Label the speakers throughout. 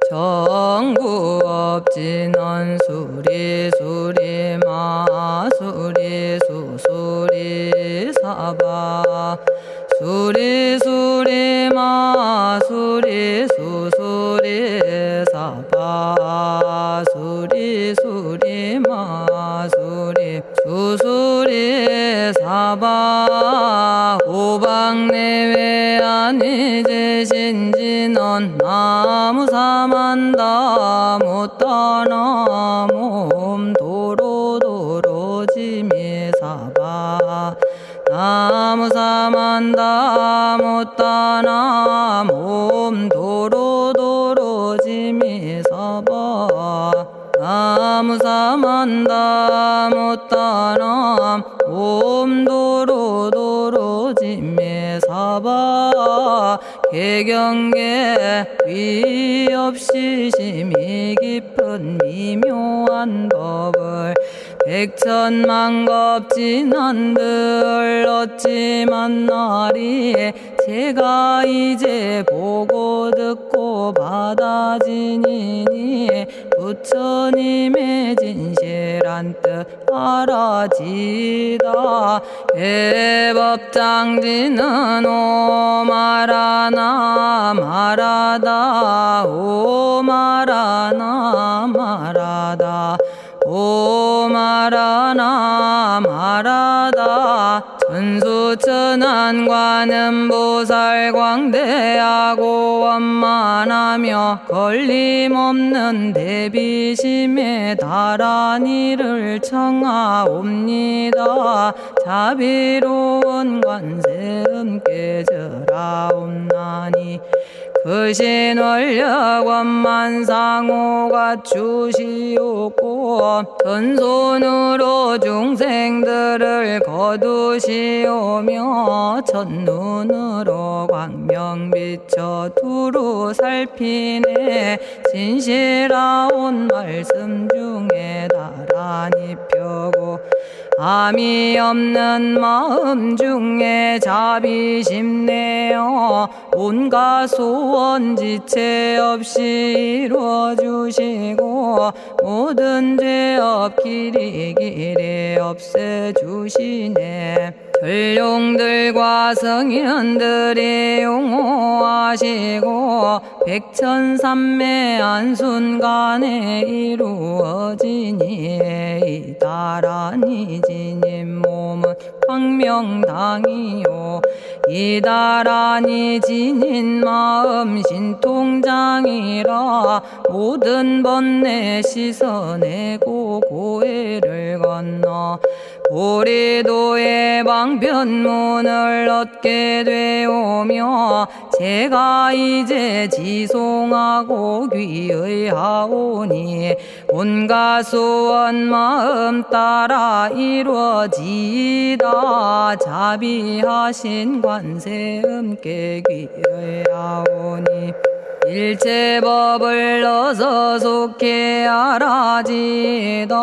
Speaker 1: 정구업진원 수리수리 마수리 수수리 사바 수리수리 마수리 수수리 사바 수리수리 마수리 수수리 사바 오방내외 아니제신진원 나무사만다 못다나 몸 도로도로지미사바 나무사만다 못다나 몸 도로도로지미사바 나무사만다 못다나 몸 도로도로지미사바 개경계 위 없이 심히 깊은 미묘한 법을 백천만겁진한들 어찌 만나리 제가 이제 보고 듣고 받아지니니 부처님의 진실한 뜻 알아지다 대법장지는 오마라나 마라다 오마라나 마라다 오마라나 마라다 천수천안관음보살 광대하고 원만하며 걸림없는 대비심에 달한 이를 청하옵니다. 자비로운 관세음께 절하옵나니 그신원력 원만상호가 주시옵고 전손으로 중생들을 거두시오며 첫눈으로 광명비쳐 두루 살피네 진실하온 말씀 중에 나란히 펴고 암이 없는 마음 중에 자비심 내어 온갖 소원 지체 없이 이루어주시고 모든 죄업 길이 없애주시네. 전룡들과 성현들이 용호하시고 백천삼매 한순간에 이루어지니 이다라니 지님 몸은 광명당이요 이다라니 지닌 마음 신통장이라 모든 번뇌 씻어내고 고해를 건너 보리도의 방편문을 얻게 되오며 제가 이제 지송하고 귀의하오니 온갖 소원 마음 따라 이루어지다 자비하신 관세음께 귀의하오니 일체법을 어서 속히 알아지다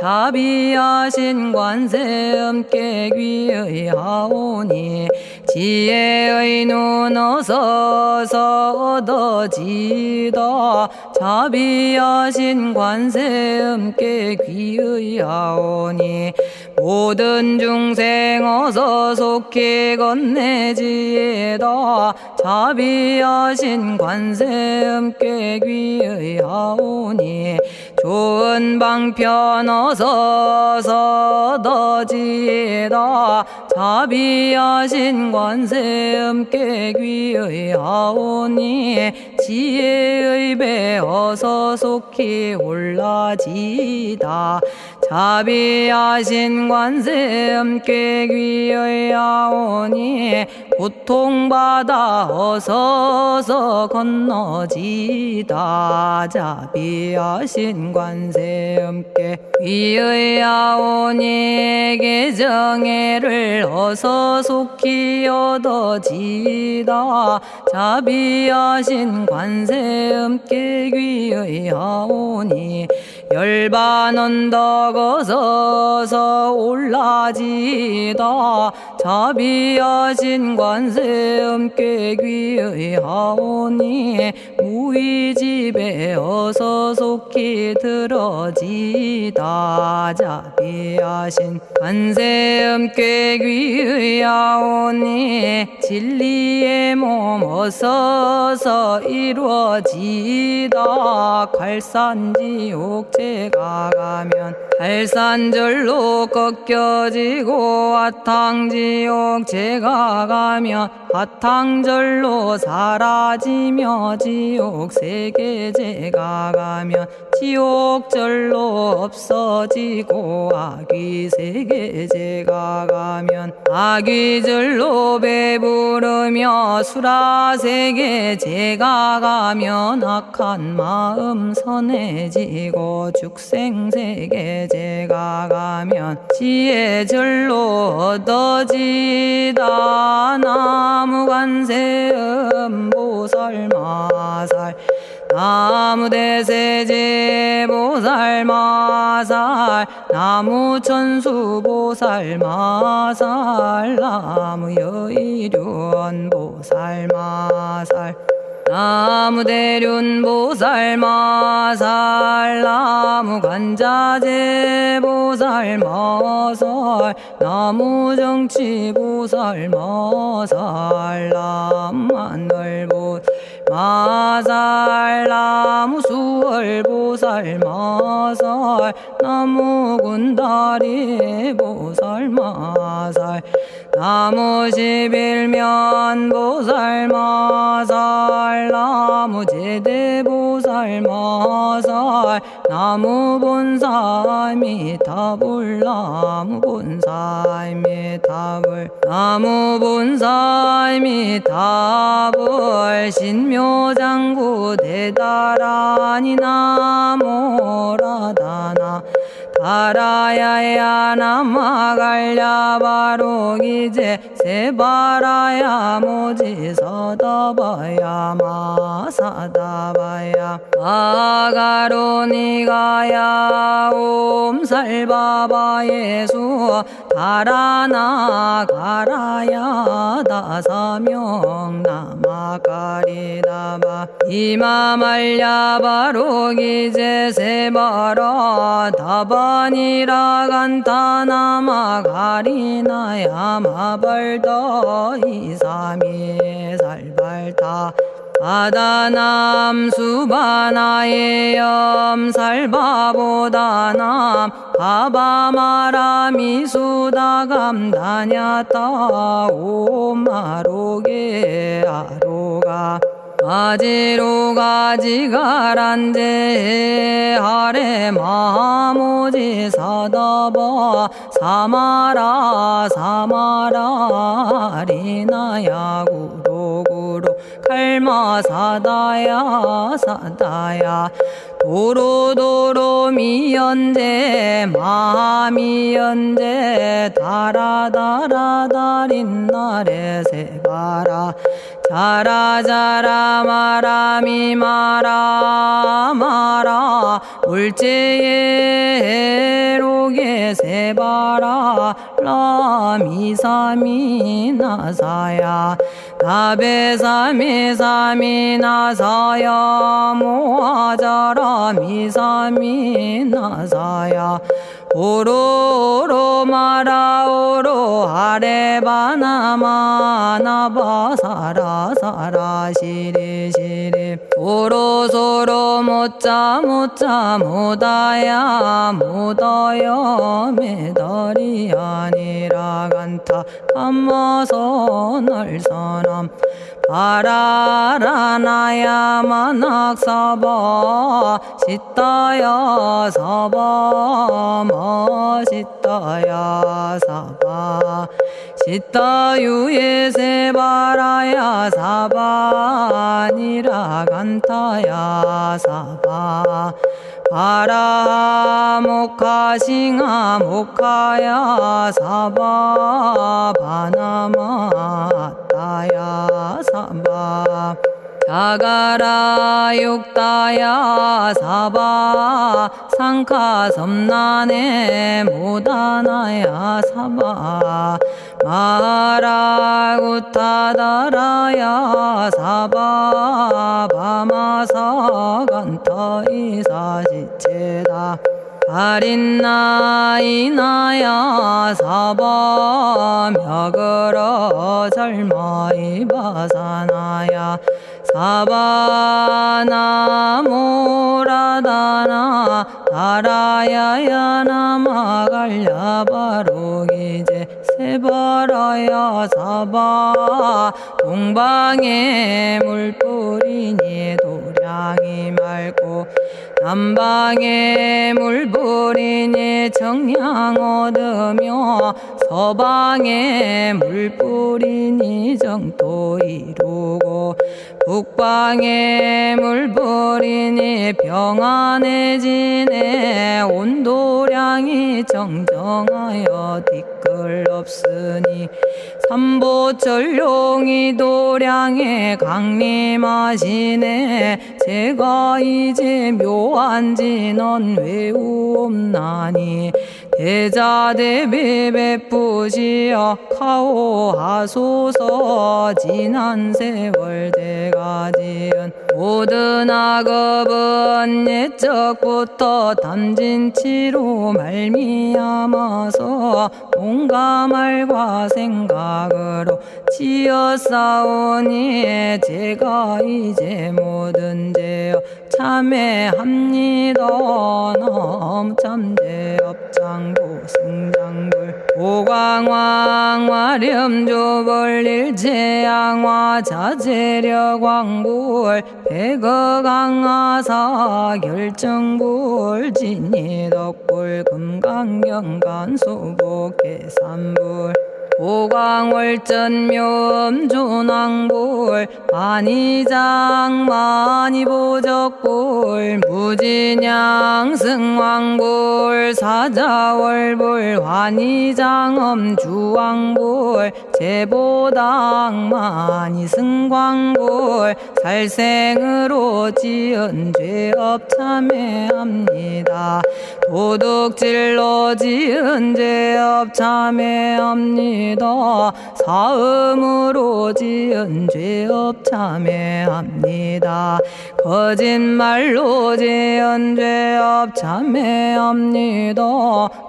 Speaker 1: 자비하신 관세음께 귀의하오니 지혜의 눈 어서 얻어지다 자비하신 관세음께 귀의하오니 모든 중생 어서 속히 건네지다 자비하신 관세음께 귀의하오니 좋은 방편 어서 얻어지다 자비하신 관세음께 귀의하오니 지혜의 배 어서 속히 올라지다 자비하신 관세음께 귀의하오니 고통받아 어서 건너지다 자비하신 관세음께 귀의하오니 개정애를 어서 속히 얻어지다 자비하신 관세음께 귀의하오니 열반 언덕 어서 올라지다 자비하신 관세음께 귀의하오니 우리 집에 어서 속히 들어지다. 자비하신 관세음께 귀의하오니 진리의 몸 어서서 이루어지다. 갈산지옥제가 가면 갈산절로 꺾여지고 화탕지옥제가 가면 화탕절로 사라지며 지옥세계제가 가면 지옥절로 없어지고 아귀세계제가 가면 아귀절로 배부르며 수라세계제가 가면 악한 마음 선해지고 죽생세계제가 가면 지혜절로 얻어지다. 나무관세음 보살마살 나무대세제 보살마살 나무천수 보살마살 나무여의륜 보살마살 나무대륜 보살마살 나무관자재 보살마살 나무정치 보살마살 나무하늘 보살마살 나무수월 보살마살 나무군다리 보살마살 나무십일면 보살마살 나무제대 보살마살 나무본사미타불 나무본사미타불 나무본사미타불 신묘장구 대다라니 나모라다나 다라야야 나마갈야바로기제 세바라야 모지서다바야 마사다바야 아가로니가야 옴살바바예수 다라나 가라야 다사명 나마가리다바 이마말야바로기제 세바라 다바니라 간타나마 가리나야 마발더 이사미 살발타 바다남 수바나의 염살바보다남 바바마라미 수다감다냐타 오마로게 아로가 아지로가 지가란데 하레 마모지 사다바 사마라 사마라 리나야 구로구로 칼마 사다야 사다야 도로도로 미연제 마미연제 다라다라다린나레 세바라 자라자라 마라미 마라 마라 울제에 로게 세바라 라미사미 나사야 나베사미사미 나사야 모아자라 미사미 나사야 오로로 마라오로 아레바나마 나바사라 사라 시리 시리 오로소로 못자 못자 못다야 못다여 메달이 아니라 간타 감마서 날선함 바라라나야 만학사바 시타야 사바 마시타야 사바 시타유예 세바라야 사바니라 간타야 사바 바라 모카싱아 모카야 사바 바나마 따야 사바 자가라 육다야 사바 상카 섬난에 모다나야 사바 마라구타다라야 사바 바마사 간타 이사시체다 아린나이나야 사바 며그러 절마이바사나야 사바나모라다나 다라야야 나마갈야바로기제 세바라야 사바 동방에 물뿌리니 도량이 맑고 남방에 물뿌리니 정량 얻으며 서방에 물뿌리니 정토 이루고 북방에 물뿌리니 평안해지네 온도량이 정정하여 뒤끌 없으니 삼보철룡이 도량에 강림하시네 제가 이제 묘한지 넌 외우옵나니 대자대비 베푸시어 카오하소서 지난 세월 제가 지은 모든 악업은 옛적부터 탐진치로 말미암아서 온갖 말과 생각으로 지었사오니 제가 이제 모든 죄여 참회합니다. 넘참제업장고 승장불 오광왕 화렴조벌 일체양화 자재력왕불 백어강하사 결정불 진이덕불 금강경간 수복계산불 오광월전묘음존왕불 만이장 만이보적불 무진양 승왕불 사자월불 환희장엄 주왕불 제보당 만이승광불 살생으로 지은 죄업 참회합니다. 도둑질로 지은 죄업 참회합니다. 사음으로 지은 죄업 참회합니다. 거짓말로 지은 죄업 참회합니다.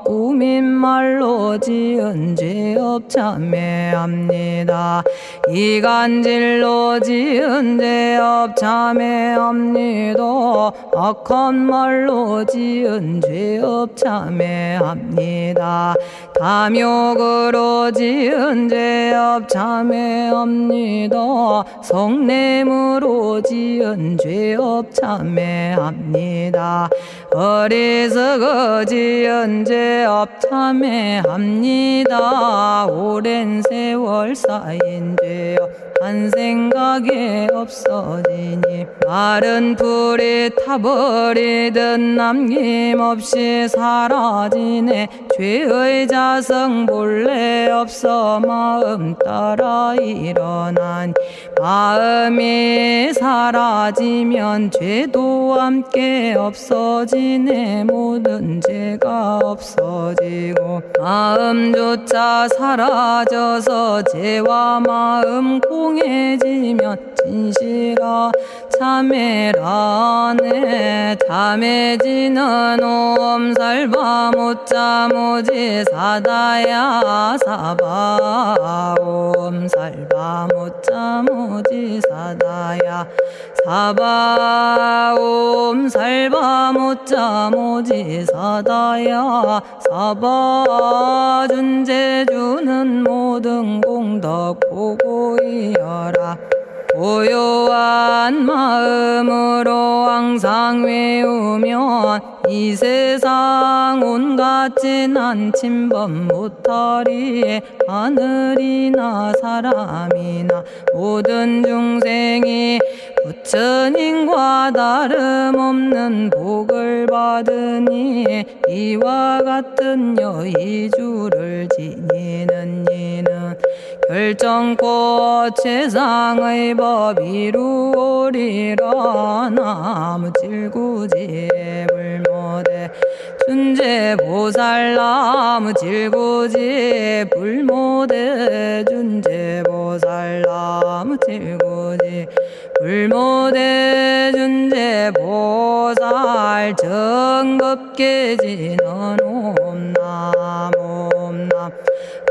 Speaker 1: 꾸민말로 지은 죄업 참회합니다. 이간질로 지은 죄업 참회합니다. 악한 말로 지은 죄업 참회합니다. 탐욕으로 지은 죄업 참회합니다. 성냄으로 지은 죄업 참회합니다. 어리석어 지은 죄업 참회합니다. 오랜 세월 쌓인 죄업 한 생각에 없어지니 마른 풀이 타버리듯 남김없이 사라지네. 죄의 자성 본래 없어 마음 따라 일어나니 마음이 사라지면 죄도 함께 없어지네. 모든 죄가 없어지고 마음조차 사라져서 죄와 마음 공해지면 진실아 참회라네. 참해지는 옴살바 못자 모지 사다야 사바 옴살바 못자 모지 사다야 사바 옴살바 못자 모지 사다야 사바 준제주는 모든 공덕 보고 이어라. 고요한 마음으로 항상 외우면 이 세상 온갖 진한 침범 못하리. 하늘이나 사람이나 모든 중생이 부처님과 다름없는 복을 받으니 이와 같은 여의주를 지니는 이는 결정코 최상의 법 이루오리라. 나무질구지 불모대 준재보살. 나무질구지 불모대 준재보살. 나무질구지 불모대 준재보살. 정법계지는 옴남 옴남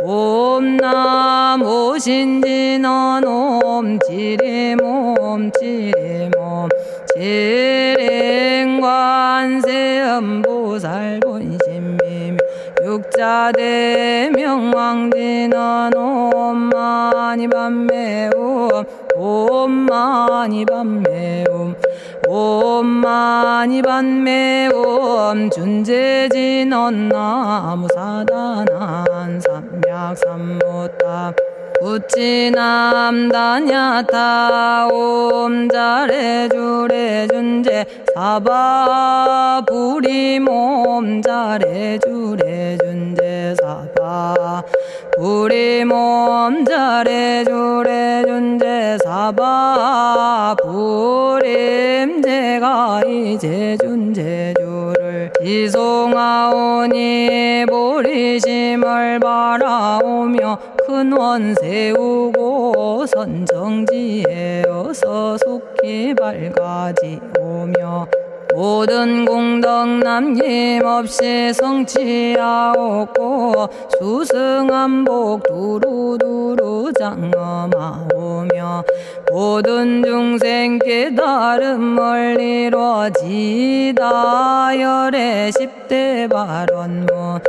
Speaker 1: 옴남 오신지는 옴지리몸 지리몸 지랭관세음보살 본심미묘 육자대명왕지는 옴마니밤매옴 옴마니밤매옴 옴마니밤매옴 준재진언 나무사단한 삼약삼무탑 우치남다냐타 옴자레주레 준재 사바 부리몸 자레주레 준재 사바 부리몸 자레주레 준재 사바 부림. 제가 이제 준재주를 지송하오니 보리심을 바라오며 큰원 세우고 선정지에 어서 속히 밝아지오며 모든 공덕 남김없이 성취하옵고 수승한복 두루두루 장엄하오며 모든 중생 깨달음을 이루어지다. 열의 10대 발언문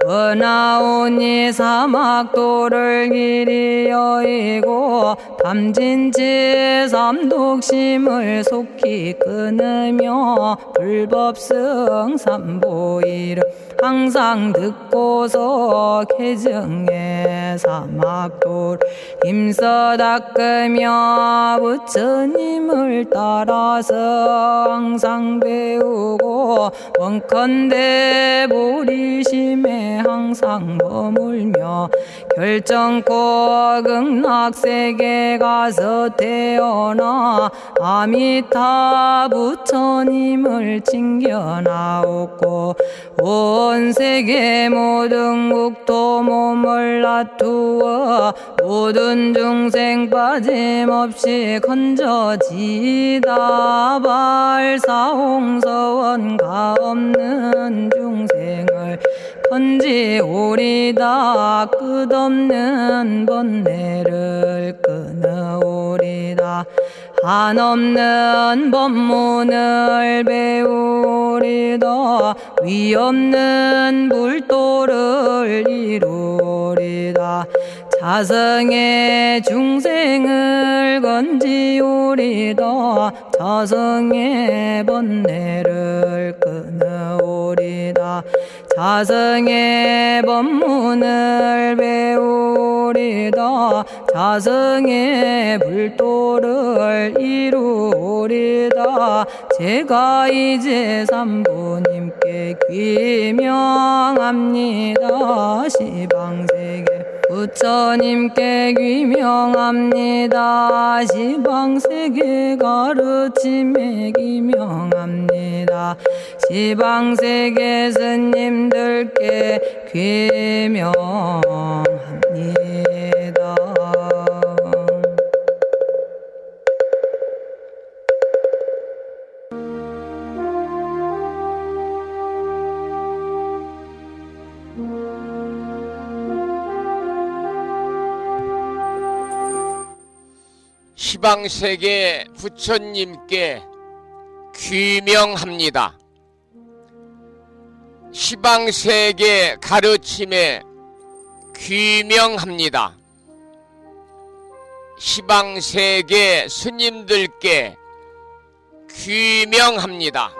Speaker 1: 은하오니 사막도를 길이 여의고 탐진치 삼독심을 속히 끊으며 불법승 삼보이를 항상 듣고서 개정의 사막도를 힘써 닦으며 부처님을 따라서 항상 배우고 원컨대 보리심에 항상 머물며 결정코 극락세계 가서 태어나 아미타 부처님을 챙겨나오고 온 세계 모든 국토 몸을 놔두어 모든 중생 빠짐없이 건져지다. 발사홍서원가 없는 중생을 건지오리다. 끝없는 번뇌를 끊어오리다. 한없는 법문을 배우리다. 위없는 불도를 이루리다. 자성의 중생을 건지오리다. 자성의 번뇌를 끊어오리다. 자성의 법문을 배우리다. 자성의 불도를 이루리다. 제가 이제 삼부님께 귀명합니다. 시방세계 부처님께 귀명합니다. 시방세계 가르침에 귀명합니다. 시방세계 스님들께 귀명합니다.
Speaker 2: 시방세계 부처님께 귀명합니다. 시방세계 가르침에 귀명합니다. 시방세계 스님들께 귀명합니다.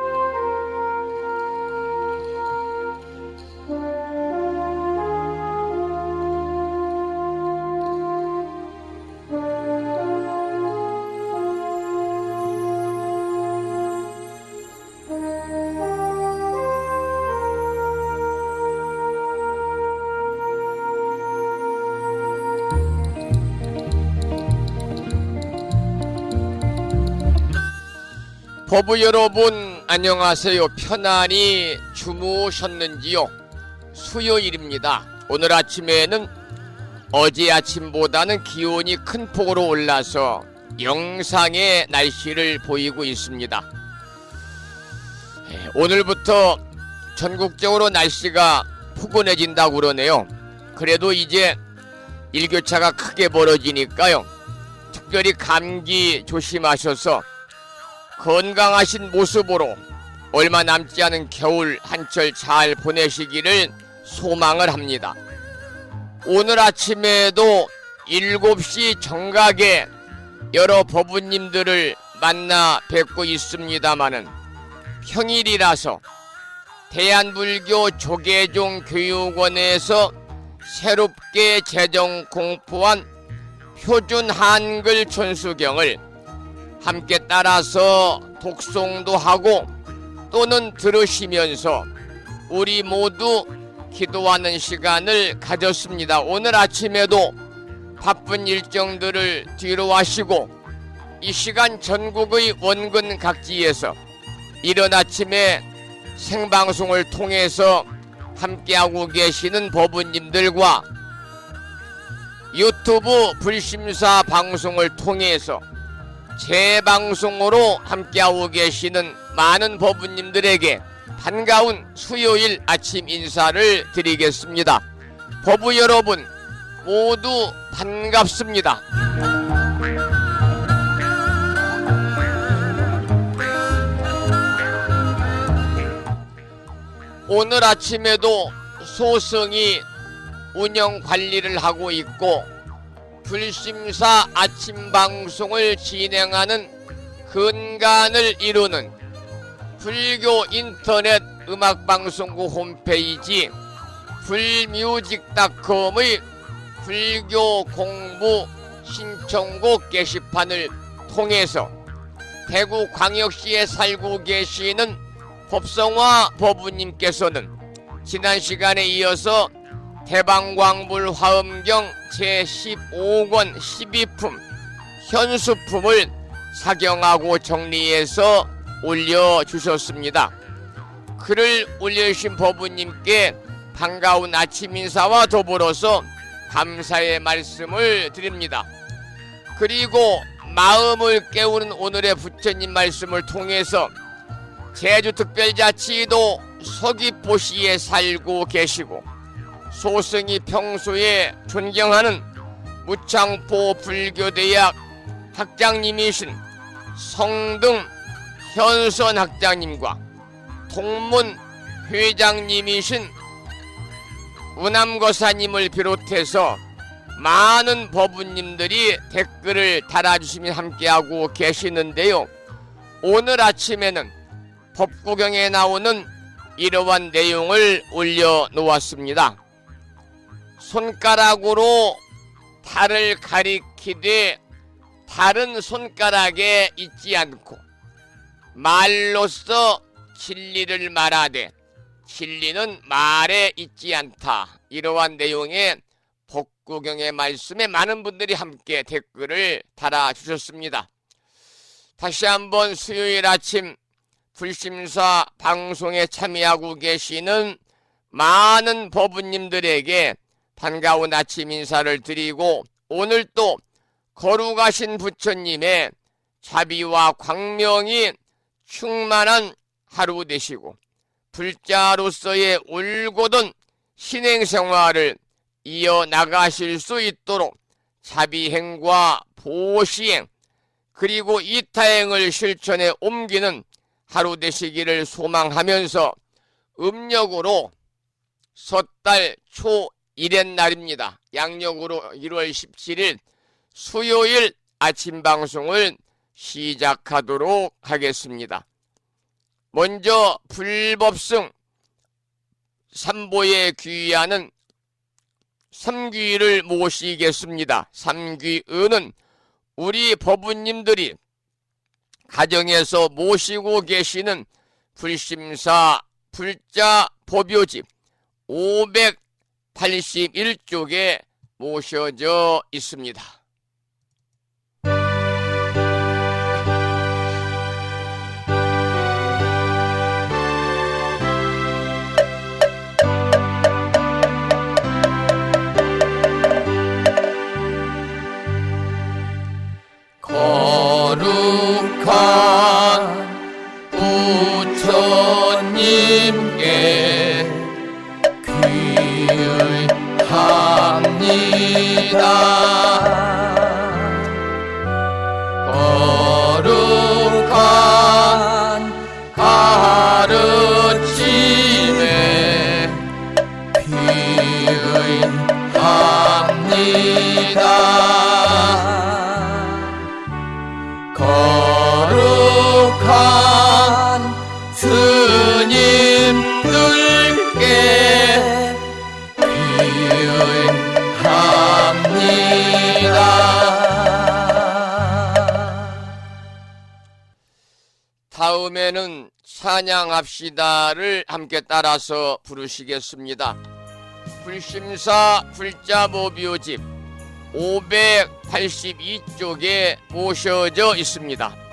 Speaker 2: 법부 여러분 안녕하세요. 편안히 주무셨는지요? 수요일입니다. 오늘 아침에는 어제 아침보다는 기온이 큰 폭으로 올라서 영상의 날씨를 보이고 있습니다. 오늘부터 전국적으로 날씨가 포근해진다고 그러네요. 그래도 이제 일교차가 크게 벌어지니까요. 특별히 감기 조심하셔서 건강하신 모습으로 얼마 남지 않은 겨울 한철 잘 보내시기를 소망을 합니다. 오늘 아침에도 7시 정각에 여러 법부님들을 만나 뵙고 있습니다마는 평일이라서 대한불교 조계종 교육원에서 새롭게 제정 공포한 표준 한글 천수경을 함께 따라서 독송도 하고 또는 들으시면서 우리 모두 기도하는 시간을 가졌습니다. 오늘 아침에도 바쁜 일정들을 뒤로 하시고 이 시간 전국의 원근 각지에서 이른 아침에 생방송을 통해서 함께하고 계시는 법부님들과 유튜브 불심사 방송을 통해서 재방송으로 함께하고 계시는 많은 법부님들에게 반가운 수요일 아침 인사를 드리겠습니다. 법부 여러분 모두 반갑습니다. 오늘 아침에도 소승이 운영 관리를 하고 있고 불심사 아침 방송을 진행하는 근간을 이루는 불교 인터넷 음악방송국 홈페이지 불뮤직닷컴의 불교 공부 신청곡 게시판을 통해서 대구광역시에 살고 계시는 법성화 법부님께서는 지난 시간에 이어서 대방광불 화엄경 제15권 12품 현수품을 사경하고 정리해서 올려주셨습니다. 글을 올려주신 법부님께 반가운 아침 인사와 더불어서 감사의 말씀을 드립니다. 그리고 마음을 깨우는 오늘의 부처님 말씀을 통해서 제주특별자치도 서귀포시에 살고 계시고 소승이 평소에 존경하는 무창포 불교대학 학장님이신 성등 현선 학장님과 동문 회장님이신 우남거사님을 비롯해서 많은 법부님들이 댓글을 달아주시며 함께하고 계시는데요. 오늘 아침에는 법구경에 나오는 이러한 내용을 올려놓았습니다. 손가락으로 달을 가리키되 달은 손가락에 있지 않고 말로써 진리를 말하되 진리는 말에 있지 않다. 이러한 내용의 법구경의 말씀에 많은 분들이 함께 댓글을 달아주셨습니다. 다시 한번 수요일 아침 불심사 방송에 참여하고 계시는 많은 법부님들에게 반가운 아침 인사를 드리고 오늘 또 거룩하신 부처님의 자비와 광명이 충만한 하루 되시고 불자로서의 올곧은 신행생활을 이어나가실 수 있도록 자비행과 보시행 그리고 이타행을 실천에 옮기는 하루 되시기를 소망하면서 음력으로 섣달 초 1의 날입니다. 양력으로 1월 17일 수요일 아침 방송을 시작하도록 하겠습니다. 먼저 불법승 삼보에 귀의하는 삼귀를 모시겠습니다. 삼귀의는 우리 법부님들이 가정에서 모시고 계시는 불심사 불자 법요집 581쪽에 모셔져 있습니다. 거룩한 가르침에 피의합니다. 거룩한 스님들께 다음에는 찬양합시다를 함께 따라서 부르시겠습니다. 불심사 불자보묘집 582쪽에 모셔져 있습니다.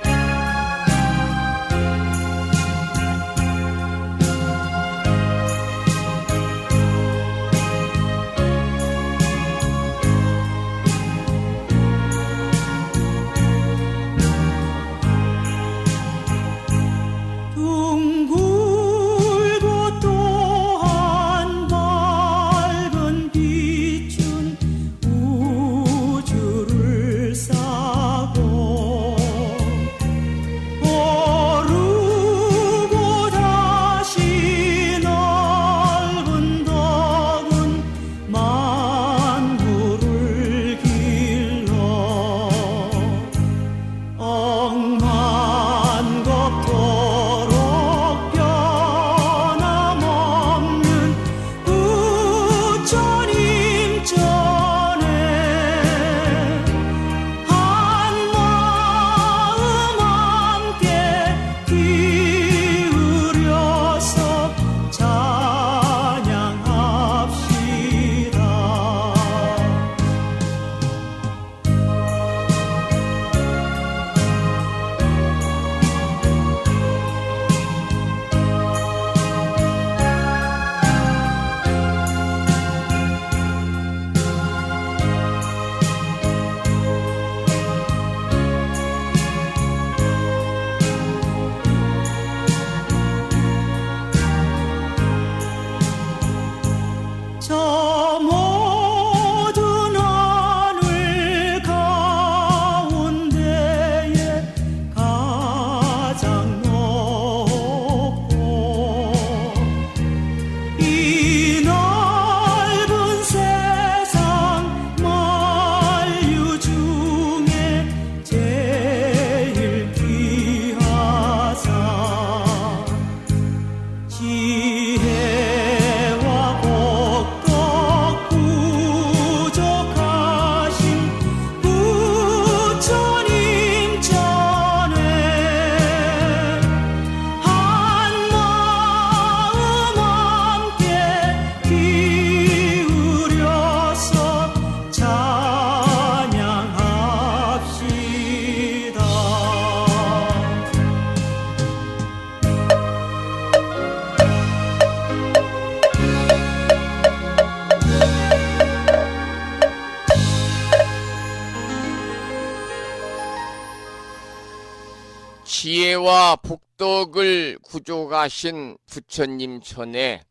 Speaker 2: 지혜와 복덕을 구족하신 부처님 전에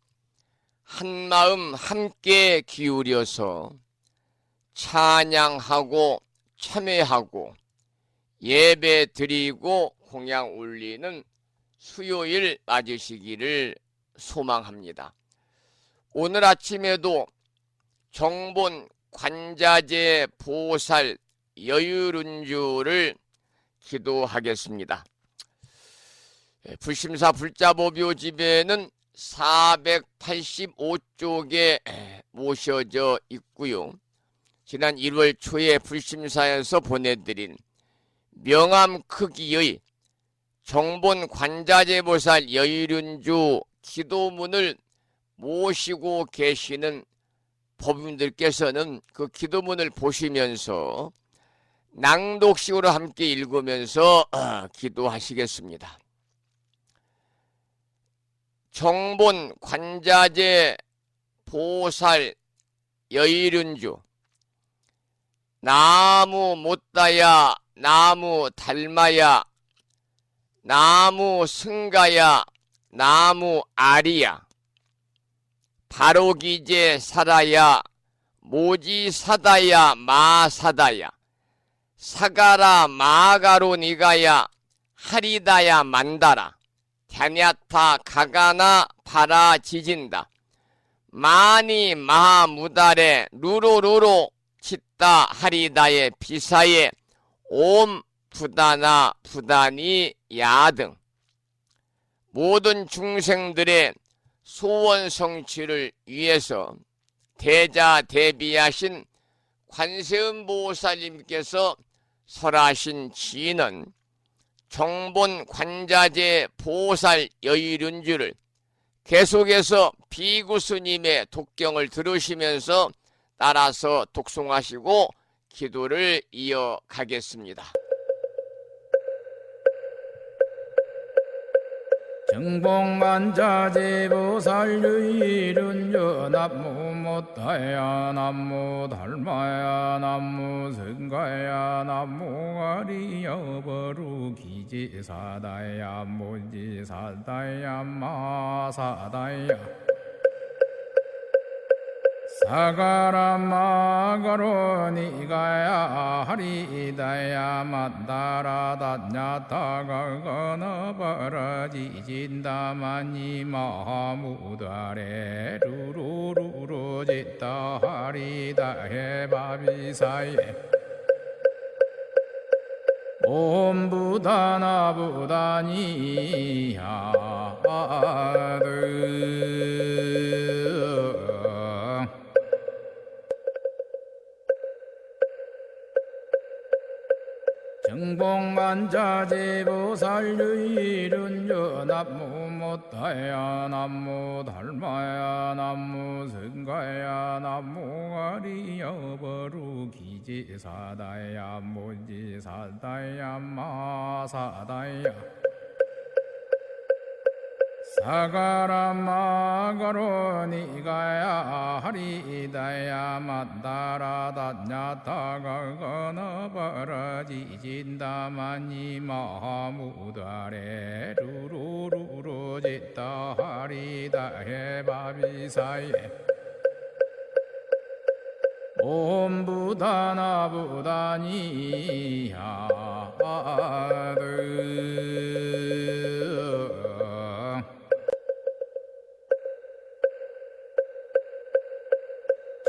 Speaker 2: 한마음 함께 기울여서 찬양하고 참회하고 예배 드리고 공양 올리는 수요일 맞으시기를 소망합니다. 오늘 아침에도 정본 관자재 보살 여유룬주를 기도하겠습니다. 불심사 불자보묘집에는 485쪽에 모셔져 있고요. 지난 1월 초에 불심사에서 보내드린 명암 크기의 정본 관자재보살 여유륜주 기도문을 모시고 계시는 법인들께서는 그 기도문을 보시면서 낭독식으로 함께 읽으면서 기도하시겠습니다. 정본 관자재 보살 여의륜주 나무 못다야 나무 닮아야 나무 승가야 나무 아리야 바로기제 살아야 모지사다야 마사다야 사가라 마가로 니가야 하리다야 만다라 갸냐타 가가나 바라 지진다 마니 마무달에 루로루로 치따 하리다의 비사에 옴 부다나 부다니 야등 모든 중생들의 소원 성취를 위해서 대자대비하신 관세음보살님께서 설하신 지는 정본 관자재 보살 여의륜주를 계속해서 비구스님의 독경을 들으시면서 따라서 독송하시고 기도를 이어가겠습니다.
Speaker 3: 정봉만자제보살유일은여 남무못다야 남무달마야 남무승가야 남무가리여버루기지사다야 무지사다야 마사다야 사가라마가로 니가야 하리다야 만다라다냐타가가나바라지진다마니 마무다레 루루루루 짓다 하리다해 바비사예 옴부다나부다니야드 정봉만자제보살유일은여 남무못다야 남무달마야 남무승가야 남무가리여버루기지사다야 무지사다야 마사다야 사가라마가로 니가야 하리다야 만다라다냐타가가나바라지진다마니 마무다레 루루루루 짓다 하리다해 바비사예 옴부다나부다니야드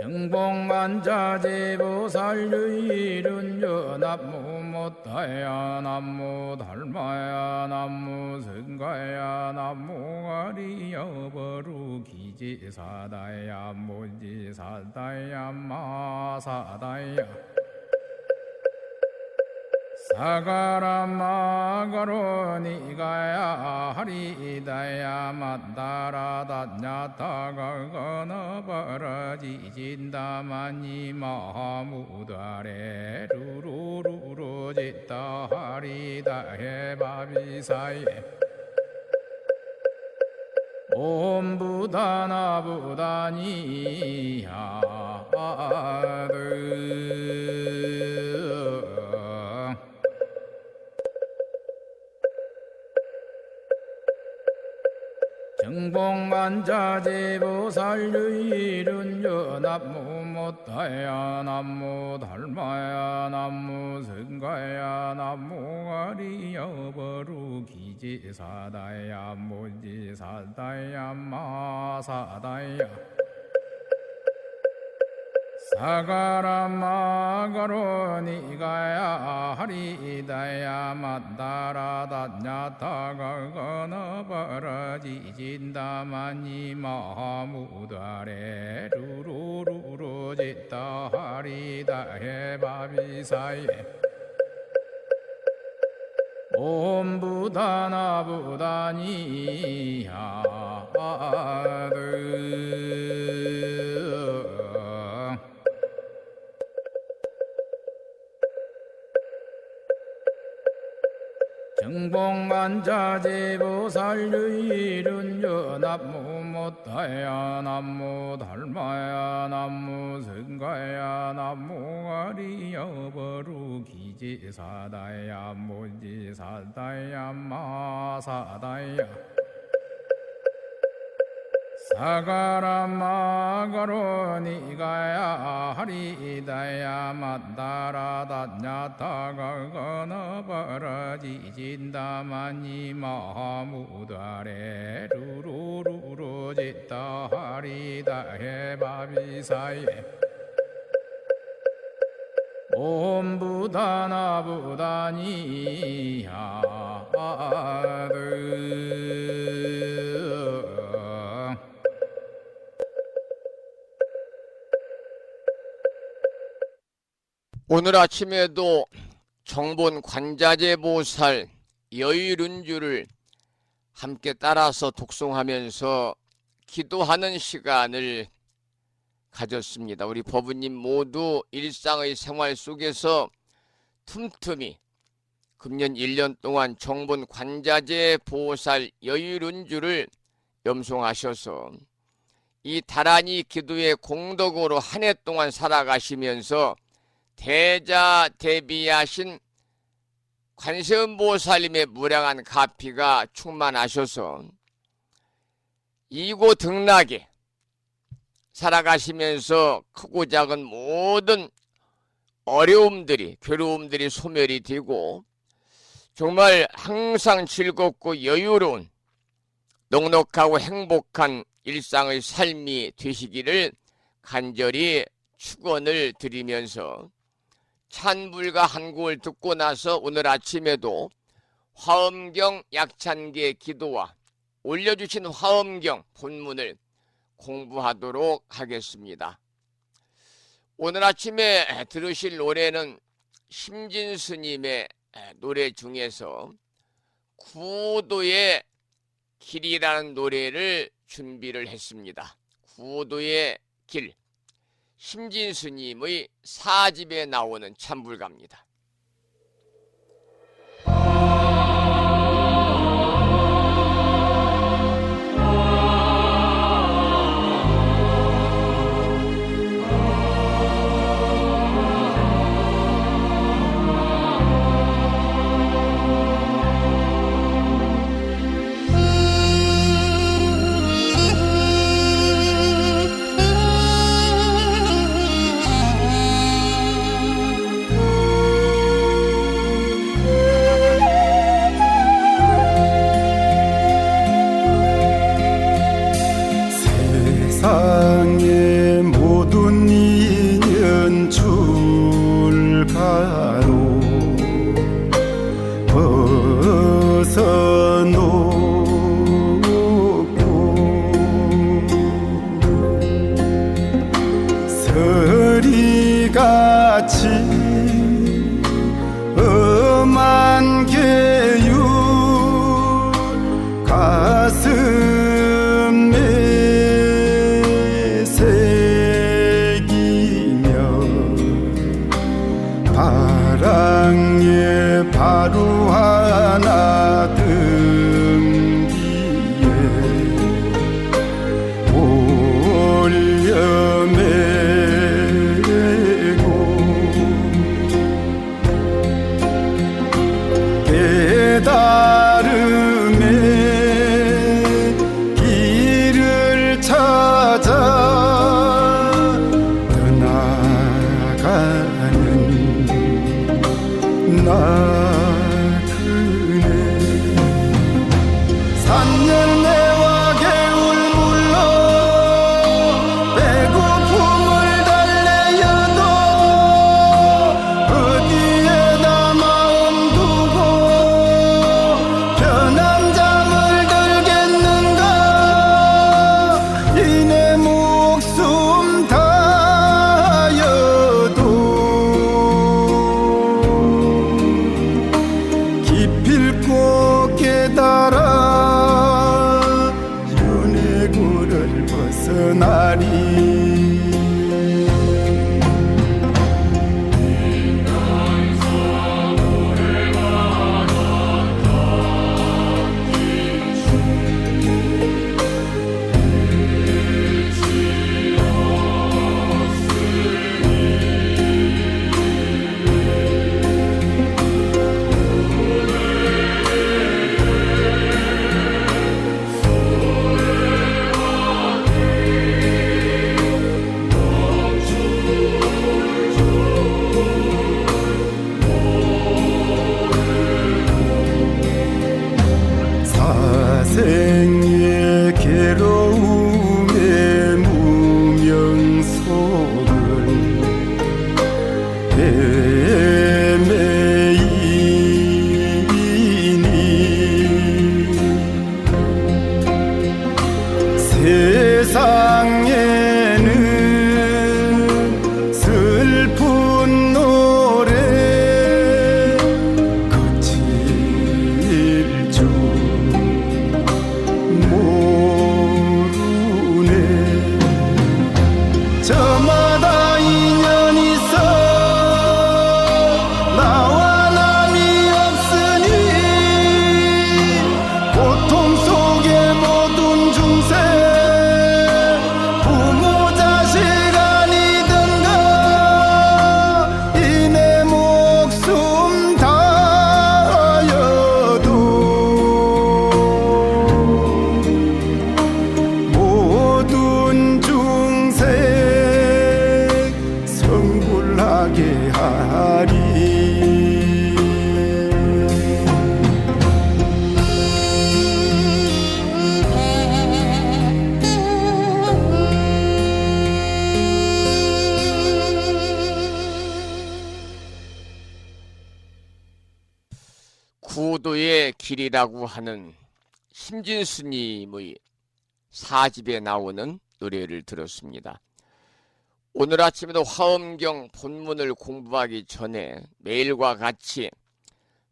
Speaker 3: 정봉만자제보살유일은여 남무못다야 남무달마야 남무승가야 남무가리여버루기지사다야 무지사다야 마사다야 사가라마가로 니가야 하리다야 만다라다냐타가가나바라지진다마니 마무다레 루루루루 짓다 하리다해 바비사예 옴부다나부다니야드 정봉만자제보살유일은여 남무못다야 남무달마야 남무승가야 남무가리여버루기지사다야 무지사다야 마사다야 사가라마가로 니가야 하리다야 만다라다냐타가가나바라지진다마니 마무다레 루루루루 짓다 하리다해 바비사예 옴부다나부다니야드 정봉만자제보살유일은여 남무못다야 남무달마야 남무승가야 남무가리여버루기지사다야 무지사다야 마사다야 사가라마가로 니가야 하리다야 마다라다냐타가 건어버러지진다마니 마무다레 루루루루지다 하리다 해바비사예 옴부다나부다니야드
Speaker 2: 오늘 아침에도 정본 관자재 보살 여의룬주를 함께 따라서 독송하면서 기도하는 시간을 가졌습니다. 우리 법우님 모두 일상의 생활 속에서 틈틈이 금년 1년 동안 정본 관자재 보살 여의룬주를 염송하셔서 이 다란이 기도의 공덕으로 한 해 동안 살아가시면서 대자대비하신 관세음보살님의 무량한 가피가 충만하셔서 이고등락에 살아가시면서 크고 작은 모든 어려움들이 괴로움들이 소멸이 되고 정말 항상 즐겁고 여유로운 넉넉하고 행복한 일상의 삶이 되시기를 간절히 축원을 드리면서 찬불가 한 곡을 듣고 나서 오늘 아침에도 화엄경 약찬계 기도와 올려주신 화엄경 본문을 공부하도록 하겠습니다. 오늘 아침에 들으실 노래는 심진스님의 노래 중에서 구도의 길이라는 노래를 준비를 했습니다. 구도의 길, 심진스님의 4집에 나오는 찬불가입니다.
Speaker 4: 세상의 모든 인연 출가로 벗어놓고 서리같이 엄한 계율 가슴에 바랑에 바루 하나 등 뒤에 올려매고 깨달음의 길을 찾아 떠나가는 나그네 산열매와 개울물로 배고픔을 달래어도 어디에다 마음 두고 편한 잠을 들겠는가 이내 목숨 다여도 기필코 깨달아 윤회구를 벗어나리
Speaker 2: 길이라고 하는 심진스님의 사집에 나오는 노래를 들었습니다. 오늘 아침에도 화엄경 본문을 공부하기 전에 매일과 같이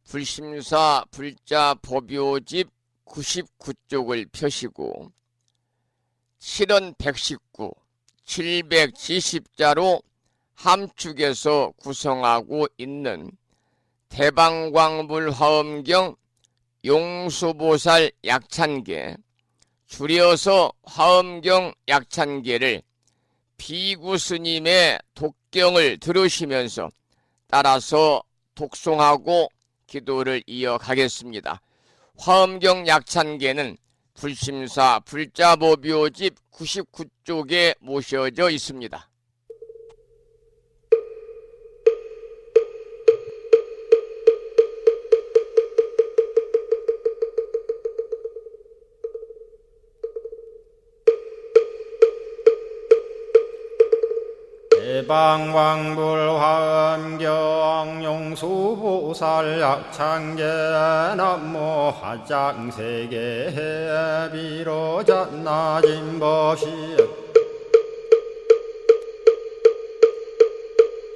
Speaker 2: 불심사 불자 법요집 99쪽을 펴시고 7원 119, 770자로 함축해서 구성하고 있는 대방광불 화엄경 용수보살 약찬계, 줄여서 화엄경 약찬계를 비구스님의 독경을 들으시면서 따라서 독송하고 기도를 이어가겠습니다. 화엄경 약찬계는 불심사 불자법요집 99쪽에 모셔져 있습니다.
Speaker 3: 대방광불 화엄경 용수보살 약찬계 남모 화장세계 비로잔나진 법시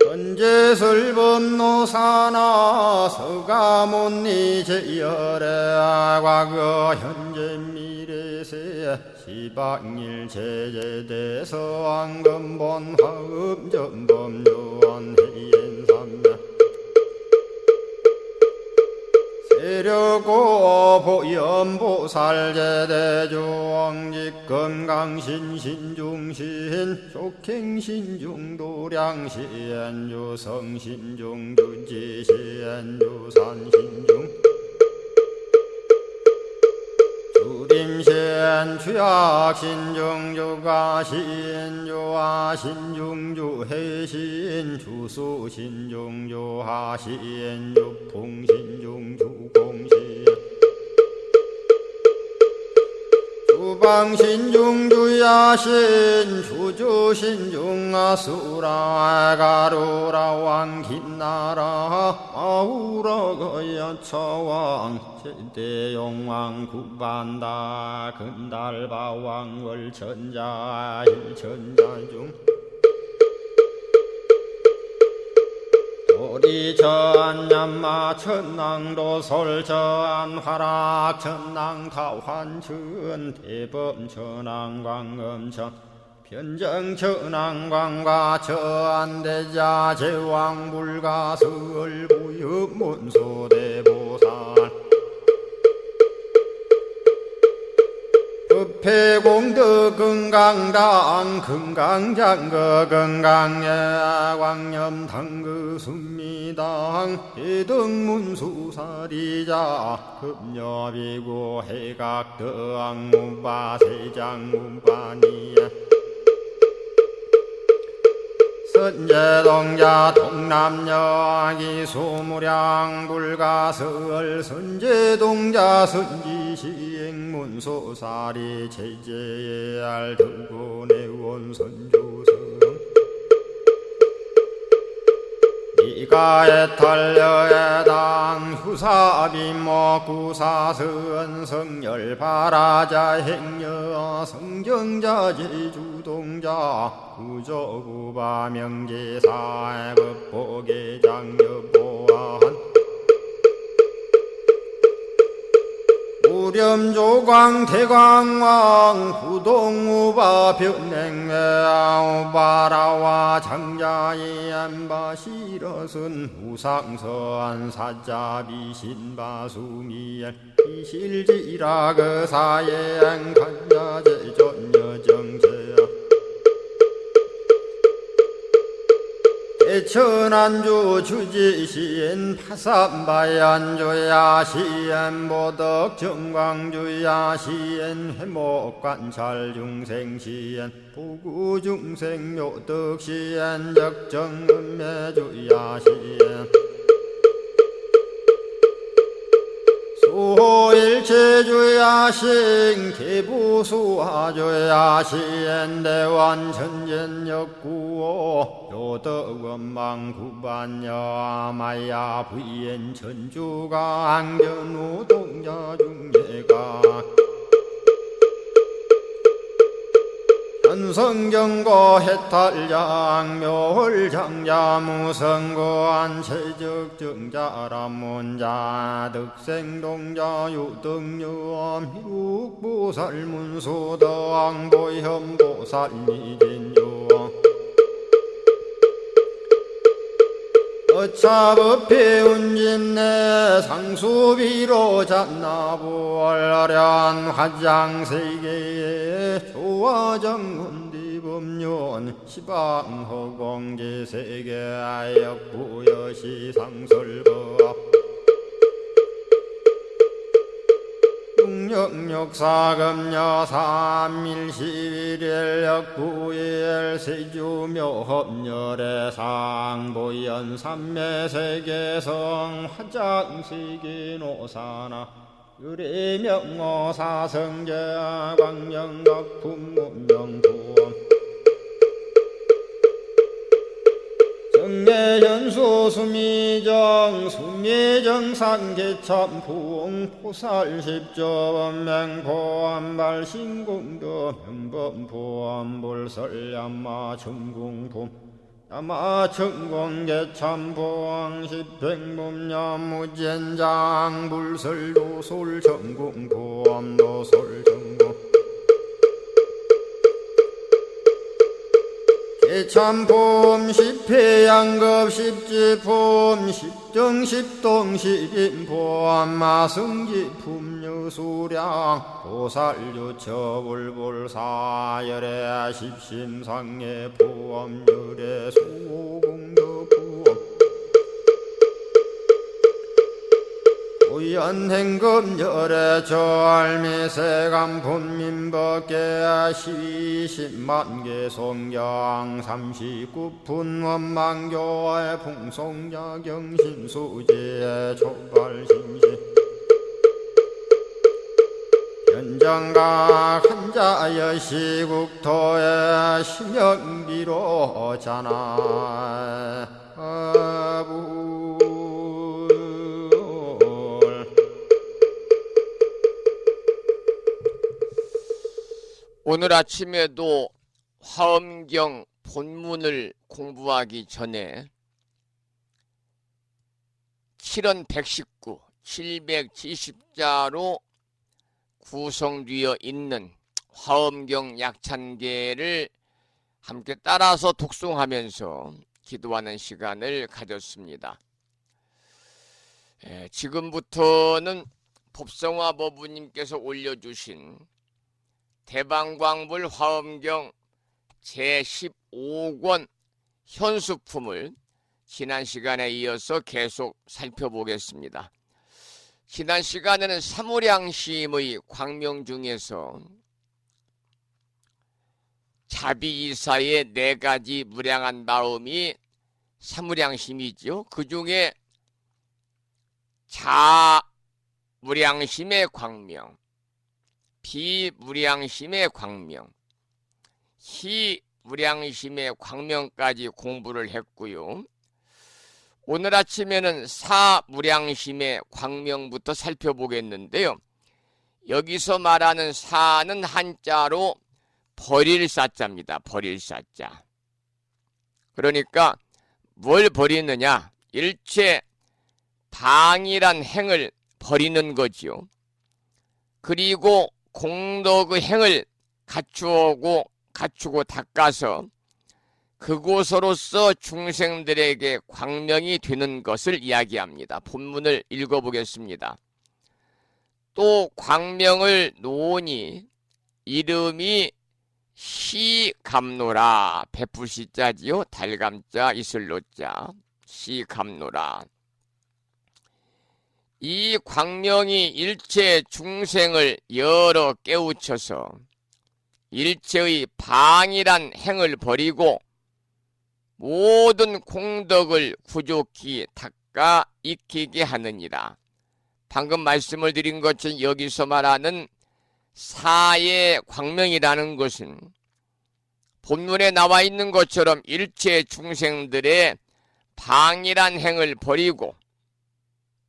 Speaker 3: 현재설법노사나 서가몬니 제열의 과거 현재 미래세 시방일 제제대서 왕금본 화음전범 요한해인삼야 세력고 보염보살 제대주왕직 건강신신중신 족행신중도량신 유성신중 유지신 유산신중 주림신 주약신중 유가신 유하신중 유해신 주수신중 유하신 유풍신중 주공신 주방신중 주야신 주주신중 아수라 가루라 왕긴나라 아우라 여차왕 제대용왕 구반다 근달바왕 월천자 일천자중 도리전 얀마 천낭도 설전 화락 천낭 타환천 대범 천왕 광음천 변정 천왕 광과 천대자 제왕 불가설 부엽 문소대보살 법회공덕 건강당 건강장거 건강예 광염당그 순미당 해등문수사리자 급녀비고 해각덕 문바 세장 문바니야 선제동자 동남여 기수무량 불가설 선제동자 선지시행문소사리 제제알 등군의원 선주성 이가에탈려에당 후사비모 구사선 성열바라자 행여 성경자 제주동자 구조구바 명제사의 법보계장 여보한 우렴조광 대광왕 부동우바 변냉외 우바라와 장자이 안바시러슨 우상서안 사자비신바수미엘 이실지라 그사예안 간자제전여정제야 대천안주 주지시인 파산바얀주야 시엔보덕 정광주야 시엔 회목관찰 중생시엔 부구중생 묘덕시엔 적정음매주야 시엔 일체주야신 개부수하주야신 대원천전역구오 요덕원망구반야 마야 부인 천주가 ang전우 동자중예가 현성경고 해탈장 묘홀장자 무성고한 체적정자람문자 득생동자 유등유엄 희룩보살문소덕보현보살미진유 어차법피 운집내 상수비로 잔나부얼라련 화장세계에 조화정운디법륜 시방허공지세계 역부여시 상설법 육력사금여 삼일시일일 역부일 세주묘법열의 상보연 삼매세계성 화장세계노사나 유리명어사성제 광명각품문명부엄 정례현수 수미정 수미정상계참풍 포살십조범맹포암발신공도 명범포암불설야마 천궁품 야마천공계참포항 십행범야무젠장 불설도솔천궁포암도솔천궁 개참폼 십회양급 십지폼 십정십동 십인폼 마승지품 유수량 보살유처불불사열애 십심상해 포엄열애 수공덕부엄 우연행금열애 저알미세감 본민법계 시십만개 송경 39분 원망교의 풍송야경신수제 촉발신시 현정각 한자여 시국토의 심영비로 자나
Speaker 2: 오늘 아침에도 화엄경 본문을 공부하기 전에 7원 119, 770자로 구성되어 있는 화엄경 약찬계를 함께 따라서 독송하면서 기도하는 시간을 가졌습니다. 지금부터는 법성화 법부님께서 올려주신 대방광불 화엄경 제15권 현수품을 지난 시간에 이어서 계속 살펴보겠습니다. 지난 시간에는 사무량심의 광명 중에서 자비이사의 4가지 무량한 마음이 사무량심이죠. 그 중에 자무량심의 광명, 비무량심의 광명, 희무량심의 광명까지 공부를 했고요. 오늘 아침에는 사무량심의 광명부터 살펴보겠는데요. 여기서 말하는 사는 한자로 버릴 사자입니다. 버릴 사자. 그러니까 뭘 버리느냐? 일체 방이란 행을 버리는 거죠. 그리고 공덕의 행을 갖추고 닦아서 그곳으로서 중생들에게 광명이 되는 것을 이야기합니다. 본문을 읽어보겠습니다. 또 광명을 놓으니 이름이 시감노라. 베풀시자지요. 달감자 이슬로자. 시감노라. 이 광명이 일체 중생을 여러 깨우쳐서 일체의 방이란 행을 버리고 모든 공덕을 구족히 닦아 익히게 하느니라. 방금 말씀을 드린 것처럼 여기서 말하는 사의 광명이라는 것은 본문에 나와 있는 것처럼 일체 중생들의 방일한 행을 버리고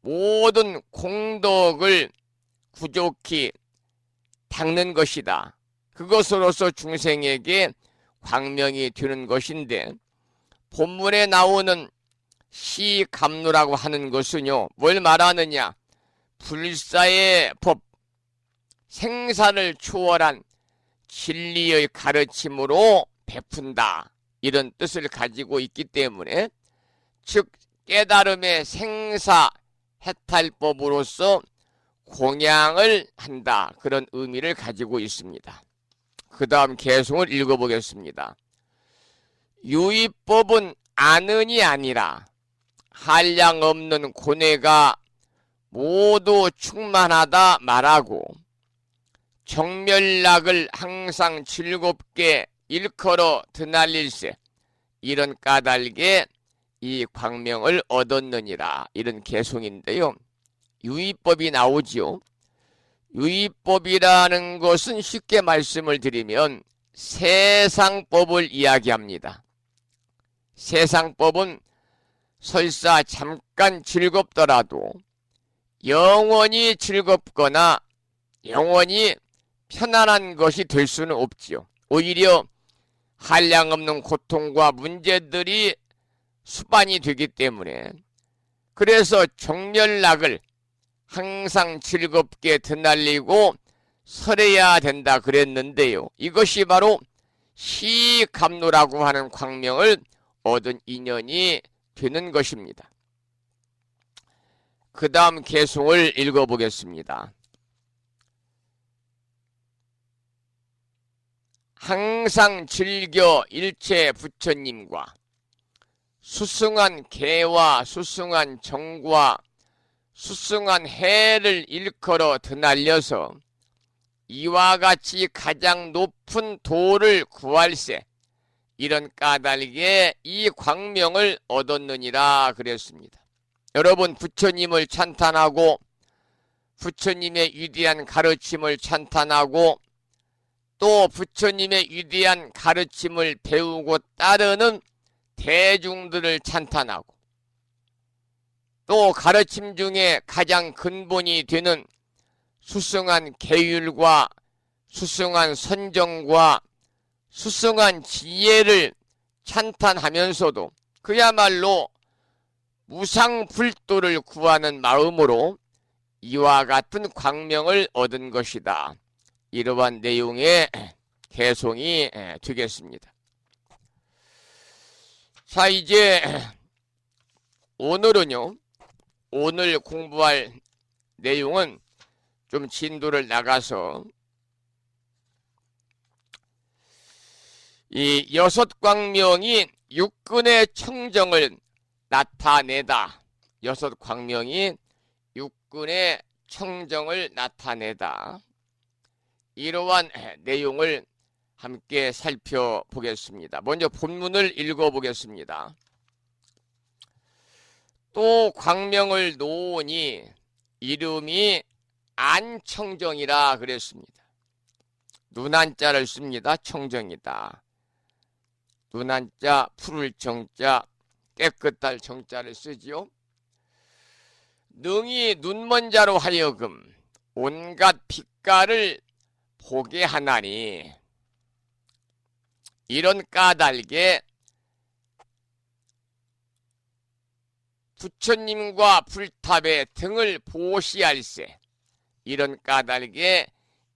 Speaker 2: 모든 공덕을 구족히 닦는 것이다. 그것으로서 중생에게 광명이 되는 것인데, 본문에 나오는 시감로라고 하는 것은요, 뭘 말하느냐? 불사의 법, 생사를 초월한 진리의 가르침으로 베푼다, 이런 뜻을 가지고 있기 때문에, 즉 깨달음의 생사 해탈법으로서 공양을 한다, 그런 의미를 가지고 있습니다. 그 다음 개송을 읽어보겠습니다. 유의법은 아는이 아니라 한량없는 고뇌가 모두 충만하다 말하고, 정멸락을 항상 즐겁게 일컬어 드날릴세, 이런 까닭에 이 광명을 얻었느니라, 이런 개송인데요. 유의법이 나오지요. 유의법이라는 것은 쉽게 말씀을 드리면 세상법을 이야기합니다. 세상법은 설사 잠깐 즐겁더라도 영원히 즐겁거나 영원히 편안한 것이 될 수는 없지요. 오히려 한량없는 고통과 문제들이 수반이 되기 때문에, 그래서 정멸락을 항상 즐겁게 드날리고 설해야 된다 그랬는데요. 이것이 바로 시감로라고 하는 광명을 얻은 인연이 되는 것입니다. 그 다음 개송을 읽어보겠습니다. 항상 즐겨 일체 부처님과 수승한 개와 수승한 정과 수승한 해를 일컬어 드날려서 이와 같이 가장 높은 도를 구할세, 이런 까닭에 이 광명을 얻었느니라 그랬습니다. 여러분, 부처님을 찬탄하고 부처님의 위대한 가르침을 찬탄하고 또 부처님의 위대한 가르침을 배우고 따르는 대중들을 찬탄하고, 또 가르침 중에 가장 근본이 되는 수승한 계율과 수승한 선정과 수승한 지혜를 찬탄하면서도 그야말로 무상불도를 구하는 마음으로 이와 같은 광명을 얻은 것이다, 이러한 내용의 개송이 되겠습니다. 자, 이제 오늘은요, 오늘 공부할 내용은 좀 진도를 나가서 이 여섯 광명이 육근의 청정을 나타내다, 여섯 광명이 육근의 청정을 나타내다, 이러한 내용을 함께 살펴보겠습니다. 먼저 본문을 읽어보겠습니다. 또 광명을 놓으니 이름이 안청정이라 그랬습니다. 눈한자를 씁니다. 청정이다. 눈한자, 푸를 정자, 깨끗할 정자를 쓰지요. 능히 눈먼 자로 하여금 온갖 빛깔을 보게 하나니, 이런 까닭에 부처님과 불탑의 등을 보시할세, 이런 까닭에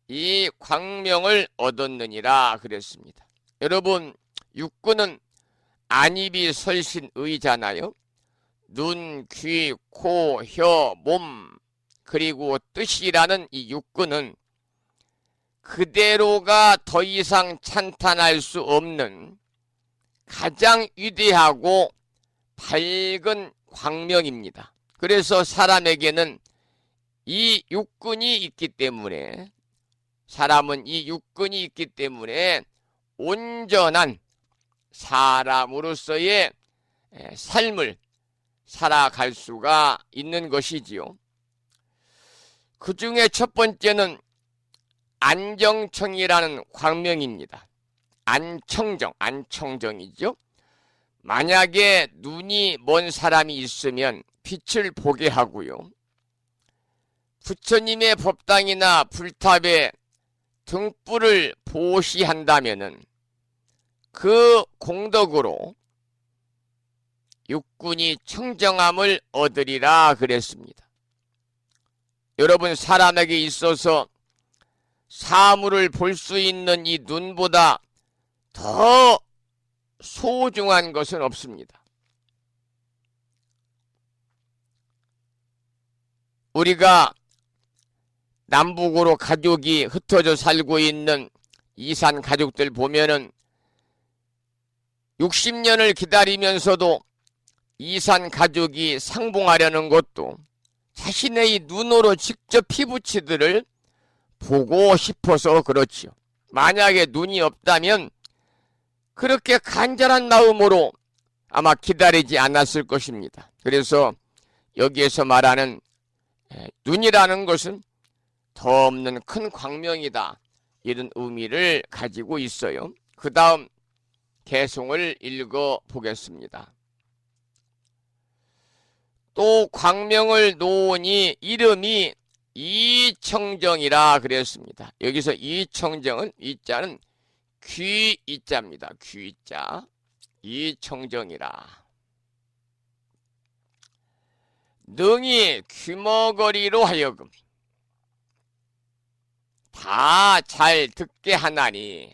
Speaker 2: 이 광명을 얻었느니라 그랬습니다. 여러분, 육근은 안입이 설신의잖아요. 눈, 귀, 코, 혀, 몸, 그리고 뜻이라는 이 육근은 그대로가 더 이상 찬탄할 수 없는 가장 위대하고 밝은 광명입니다. 그래서 사람에게는 이 육근이 있기 때문에, 사람은 이 육근이 있기 때문에 온전한 사람으로서의 삶을 살아갈 수가 있는 것이지요. 그 중에 첫 번째는 안정청이라는 광명입니다. 안청정이죠. 만약에 눈이 먼 사람이 있으면 빛을 보게 하고요. 부처님의 법당이나 불탑에 등불을 보시한다면은 그 공덕으로 육군이 청정함을 얻으리라 그랬습니다. 여러분, 사람에게 있어서 사물을 볼 수 있는 이 눈보다 더 소중한 것은 없습니다. 우리가 남북으로 가족이 흩어져 살고 있는 이산 가족들 보면은 60년을 기다리면서도 이산 가족이 상봉하려는 것도 자신의 이 눈으로 직접 피부치들을 보고 싶어서 그렇지요. 만약에 눈이 없다면 그렇게 간절한 마음으로 아마 기다리지 않았을 것입니다. 그래서 여기에서 말하는 눈이라는 것은 더 없는 큰 광명이다, 이런 의미를 가지고 있어요. 그 다음 개송을 읽어 보겠습니다. 또 광명을 놓으니 이름이 이청정이라 그랬습니다. 여기서 이청정은, 이자는 귀이자입니다. 귀이자, 이청정이라. 능히 귀머거리로 하여금 다 잘 듣게 하나니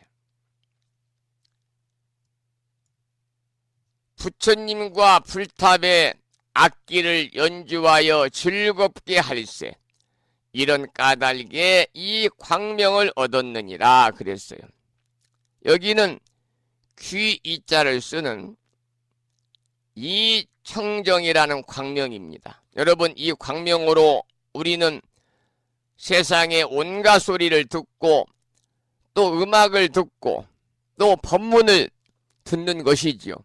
Speaker 2: 부처님과 불탑에 악기를 연주하여 즐겁게 할세, 이런 까닭에 이 광명을 얻었느니라 그랬어요. 여기는 귀이자를 쓰는 이청정이라는 광명입니다. 여러분, 이 광명으로 우리는 세상의 온갖 소리를 듣고 또 음악을 듣고 또 법문을 듣는 것이지요.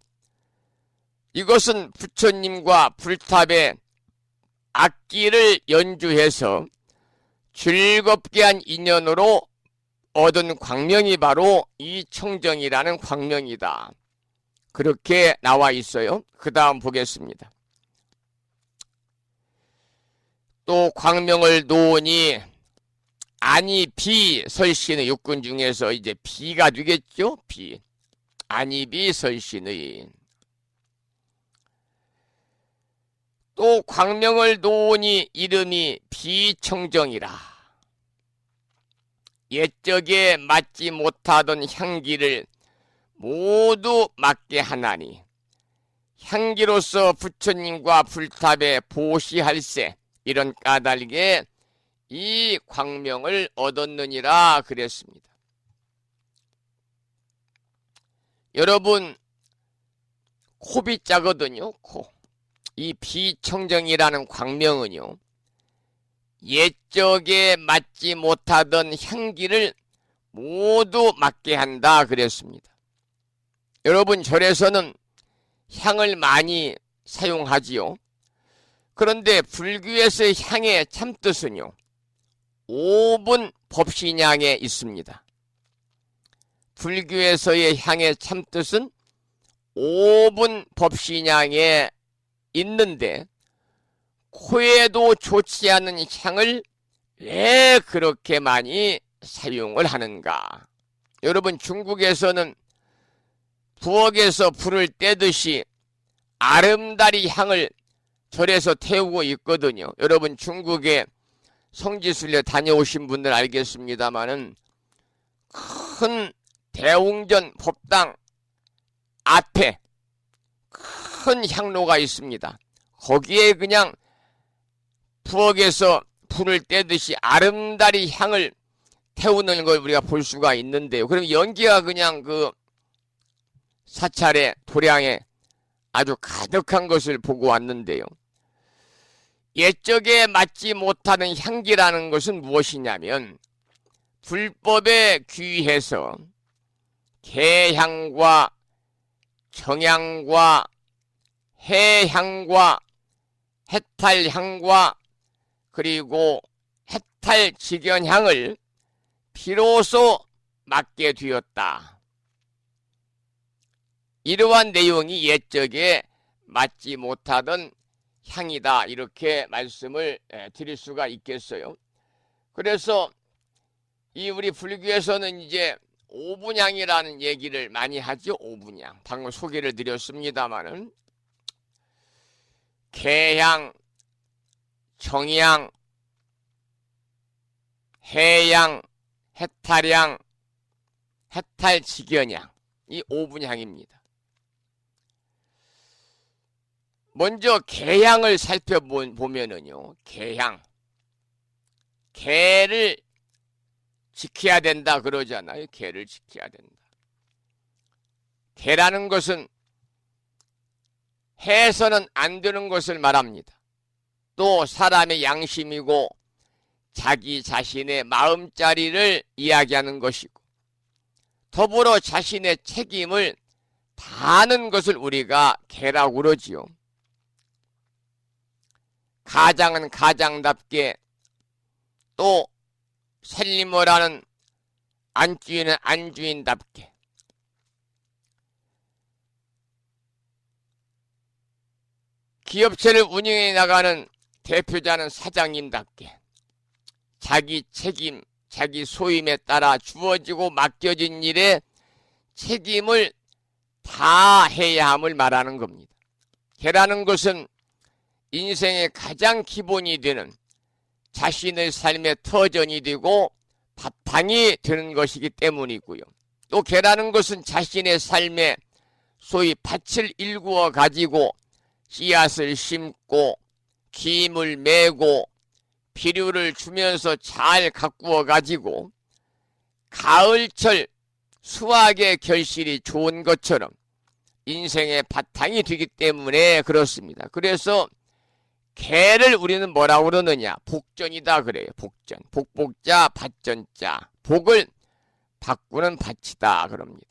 Speaker 2: 이것은 부처님과 불탑에 악기를 연주해서 즐겁게 한 인연으로 얻은 광명이 바로 이 청정이라는 광명이다, 그렇게 나와 있어요. 그 다음 보겠습니다. 또 광명을 놓으니 아니 비 설신의 육군 중에서 이제 비가 되겠죠. 비, 아니 비 설신의. 또 광명을 놓으니 이름이 비청정이라. 옛적에 맡지 못하던 향기를 모두 맡게 하나니 향기로서 부처님과 불탑에 보시할세, 이런 까닭에 이 광명을 얻었느니라 그랬습니다. 여러분, 코비자거든요. 코. 이 비청정이라는 광명은요, 옛적에 맡지 못하던 향기를 모두 맡게 한다 그랬습니다. 여러분, 절에서는 향을 많이 사용하지요. 그런데 불교에서의 향의 참뜻은요, 5분 법신향에 있습니다. 불교에서의 향의 참뜻은 5분 법신향에 있는데 코에도 좋지 않은 향을 왜 그렇게 많이 사용을 하는가? 여러분, 중국에서는 부엌에서 불을 떼듯이 아름다리 향을 절에서 태우고 있거든요. 여러분, 중국에 성지순례 다녀오신 분들 알겠습니다마는 큰 대웅전 법당 앞에 큰 향로가 있습니다. 거기에 그냥 부엌에서 불을 떼듯이 아름다리 향을 태우는 걸 우리가 볼 수가 있는데요. 그럼 연기가 그냥 그 사찰의 도량에 아주 가득한 것을 보고 왔는데요. 옛적에 맡지 못하는 향기라는 것은 무엇이냐면 불법에 귀해서 개향과 정향과 해향과 해탈향과 그리고 해탈직연향을 비로소 맡게 되었다. 이러한 내용이 옛적에 맡지 못하던 향이다, 이렇게 말씀을 드릴 수가 있겠어요. 그래서 이 우리 불교에서는 이제 오분향이라는 얘기를 많이 하죠. 오분향. 방금 소개를 드렸습니다마는 개향, 정향, 해향, 해탈향, 해탈직연향, 이 오분향입니다. 먼저 개향을 살펴보면은요, 개를 지켜야 된다 그러잖아요. 개를 지켜야 된다. 개라는 것은 해서는 안 되는 것을 말합니다. 또 사람의 양심이고 자기 자신의 마음자리를 이야기하는 것이고, 더불어 자신의 책임을 다하는 것을 우리가 개라고 그러지요. 가장은 가장답게, 또 살림을 하는 안주인은 안주인답게, 기업체를 운영해 나가는 대표자는 사장님답게 자기 책임, 자기 소임에 따라 주어지고 맡겨진 일에 책임을 다해야 함을 말하는 겁니다. 개라는 것은 인생의 가장 기본이 되는 자신의 삶의 터전이 되고 바탕이 되는 것이기 때문이고요. 또 개라는 것은 자신의 삶에 소위 밭을 일구어 가지고 씨앗을 심고 김을 메고 비료를 주면서 잘 가꾸어 가지고 가을철 수확의 결실이 좋은 것처럼 인생의 바탕이 되기 때문에 그렇습니다. 그래서 개를 우리는 뭐라고 그러느냐? 복전이다 그래요. 복전. 복복자, 밭전자. 복을 바꾸는 밭이다 그럽니다.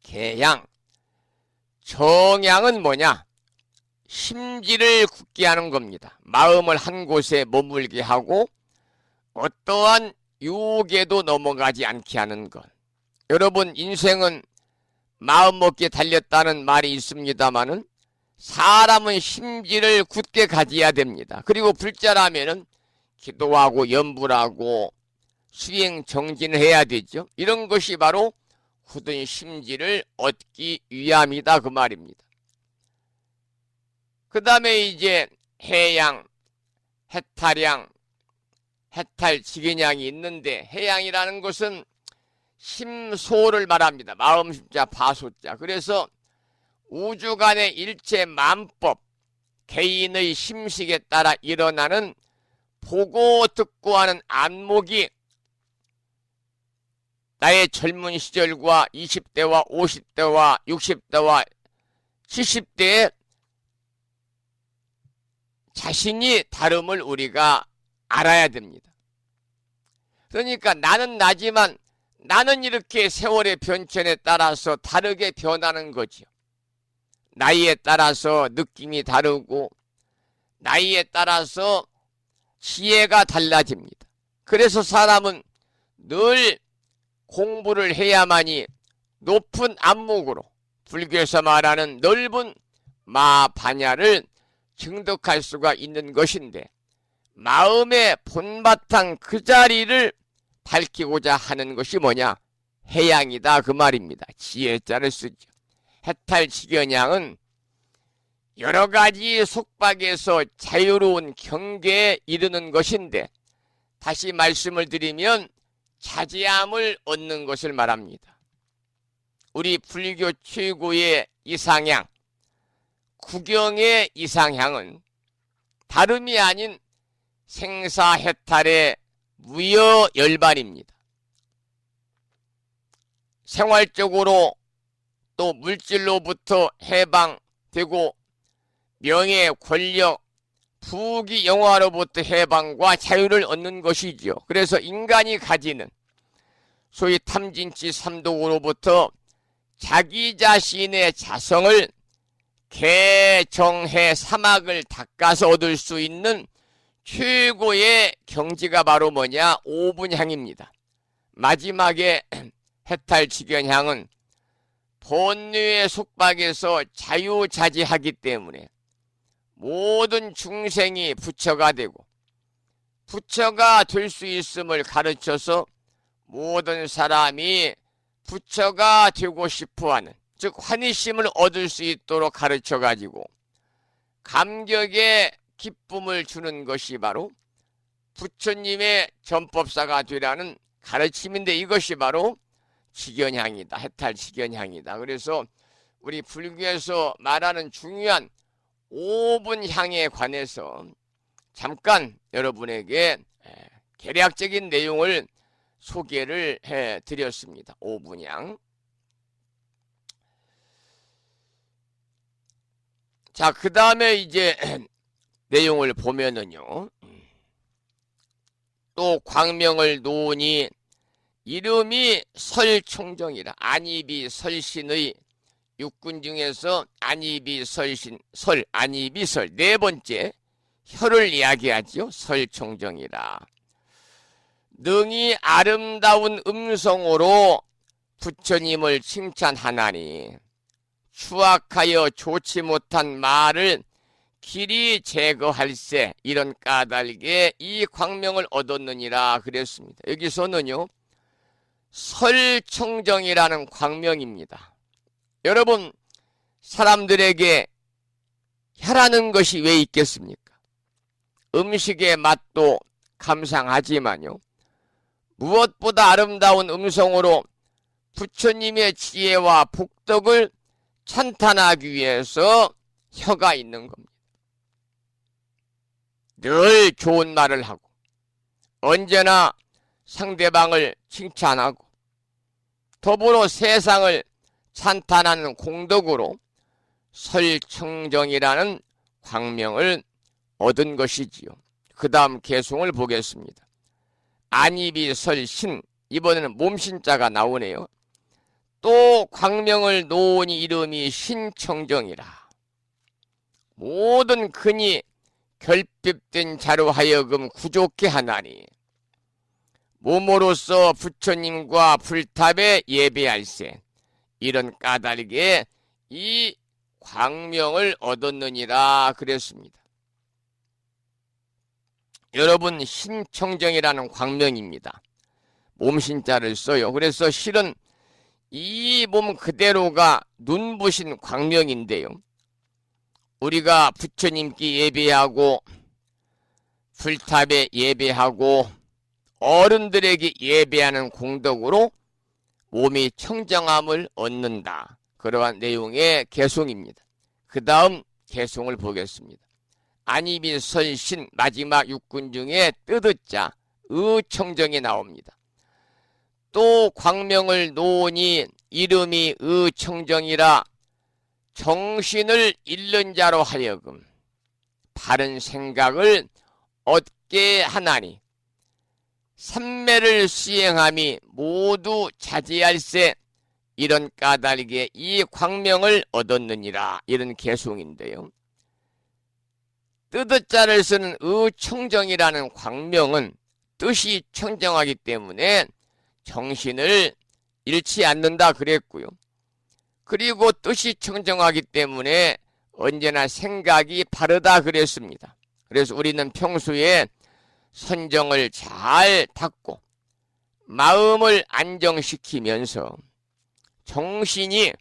Speaker 2: 개양. 정양은 뭐냐? 심지를 굳게 하는 겁니다. 마음을 한 곳에 머물게 하고 어떠한 유혹에도 넘어가지 않게 하는 것. 여러분, 인생은 마음 먹기에 달렸다는 말이 있습니다마는 사람은 심지를 굳게 가져야 됩니다. 그리고 불자라면은 기도하고 염불하고 수행 정진을 해야 되죠. 이런 것이 바로 굳은 심지를 얻기 위함이다 그 말입니다. 그 다음에 이제 해양, 해탈양, 해탈직연향이 있는데, 해양이라는 것은 심소를 말합니다. 마음 심자, 파소자. 그래서 우주간의 일체 만법, 개인의 심식에 따라 일어나는 보고 듣고 하는 안목이 나의 젊은 시절과 20대와 50대와 60대와 70대에 자신이 다름을 우리가 알아야 됩니다. 그러니까 나는 나지만 나는 이렇게 세월의 변천에 따라서 다르게 변하는 거지요. 나이에 따라서 느낌이 다르고 나이에 따라서 지혜가 달라집니다. 그래서 사람은 늘 공부를 해야만이 높은 안목으로 불교에서 말하는 넓은 마반야를 증득할 수가 있는 것인데, 마음의 본바탕 그 자리를 밝히고자 하는 것이 뭐냐? 해양이다 그 말입니다. 지혜자를 쓰죠. 해탈직연향은 여러 가지 속박에서 자유로운 경계에 이르는 것인데, 다시 말씀을 드리면 자제함을 얻는 것을 말합니다. 우리 불교 최고의 이상향, 구경의 이상향은 다름이 아닌 생사해탈의 무여열반입니다. 생활적으로 또 물질로부터 해방되고 명예, 권력, 부귀, 영화로부터 해방과 자유를 얻는 것이지요. 그래서 인간이 가지는 소위 탐진치 삼독으로부터 자기 자신의 자성을 개정해 사막을 닦아서 얻을 수 있는 최고의 경지가 바로 뭐냐? 오분향입니다. 마지막에 해탈직연향은 본뇌의 속박에서 자유자재하기 때문에 모든 중생이 부처가 되고 부처가 될 수 있음을 가르쳐서 모든 사람이 부처가 되고 싶어하는, 즉 환희심을 얻을 수 있도록 가르쳐가지고 감격의 기쁨을 주는 것이 바로 부처님의 전법사가 되라는 가르침인데, 이것이 바로 직연향이다. 해탈직연향이다. 그래서 우리 불교에서 말하는 중요한 오분향에 관해서 잠깐 여러분에게 개략적인 내용을 소개를 해드렸습니다. 오분향. 자, 그 다음에 이제 내용을 보면은요, 또 광명을 놓으니 이름이 설총정이라. 안입이 설신의 육군 중에서 안입이 설신, 설, 안입이 설, 네 번째 혀를 이야기하지요. 설총정이라. 능히 아름다운 음성으로 부처님을 칭찬하나니 추악하여 좋지 못한 말을 길이 제거할세. 이런 까닭에 이 광명을 얻었느니라 그랬습니다. 여기서는요, 설총정이라는 광명입니다. 여러분, 사람들에게 혀라는 것이 왜 있겠습니까? 음식의 맛도 감상하지만요, 무엇보다 아름다운 음성으로 부처님의 지혜와 복덕을 찬탄하기 위해서 혀가 있는 겁니다. 늘 좋은 말을 하고 언제나 상대방을 칭찬하고 더불어 세상을 찬탄하는 공덕으로 설청정이라는 광명을 얻은 것이지요. 그 다음 개송을 보겠습니다. 안입이 설신, 이번에는 몸신자가 나오네요. 또 광명을 놓으니 이름이 신청정이라. 모든 근이 결핍된 자로 하여금 구족케 하나니 몸으로써 부처님과 불탑에 예배할세. 이런 까닭에 이 광명을 얻었느니라 그랬습니다. 여러분, 신청정이라는 광명입니다. 몸신자를 써요. 그래서 실은 이 몸 그대로가 눈부신 광명인데요, 우리가 부처님께 예배하고 불탑에 예배하고 어른들에게 예배하는 공덕으로 몸이 청정함을 얻는다. 그러한 내용의 개송입니다. 그 다음 개송을 보겠습니다. 안입이 설신, 마지막 육군 중에 뜨드자 의청정이 나옵니다. 또 광명을 놓으니 이름이 의청정이라. 정신을 잃는 자로 하여금 바른 생각을 얻게 하나니 삼매를 수행함이 모두 자제할세. 이런 까닭에 이 광명을 얻었느니라. 이런 개송인데요, 뜨드자를 쓰는 의청정이라는 광명은 뜻이 청정하기 때문에 정신을 잃지 않는다 그랬고요. 그리고 뜻이 청정하기 때문에 언제나 생각이 바르다 그랬습니다. 그래서 우리는 평소에 선정을 잘 닦고 마음을 안정시키면서 정신이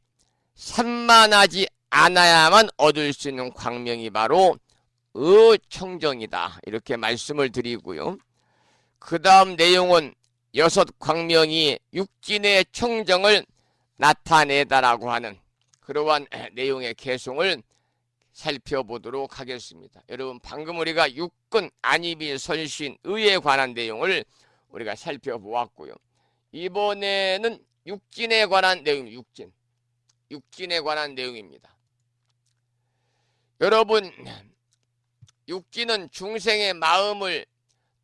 Speaker 2: 산만하지 않아야만 얻을 수 있는 광명이 바로 의청정이다. 이렇게 말씀을 드리고요. 그 다음 내용은 여섯 광명이 육진의 청정을 나타내다라고 하는 그러한 내용의 개송을 살펴보도록 하겠습니다. 여러분, 방금 우리가 육근, 안입이 설신, 의에 관한 내용을 우리가 살펴보았고요. 이번에는 육진에 관한 내용, 육진에 관한 내용입니다. 여러분, 육진은 중생의 마음을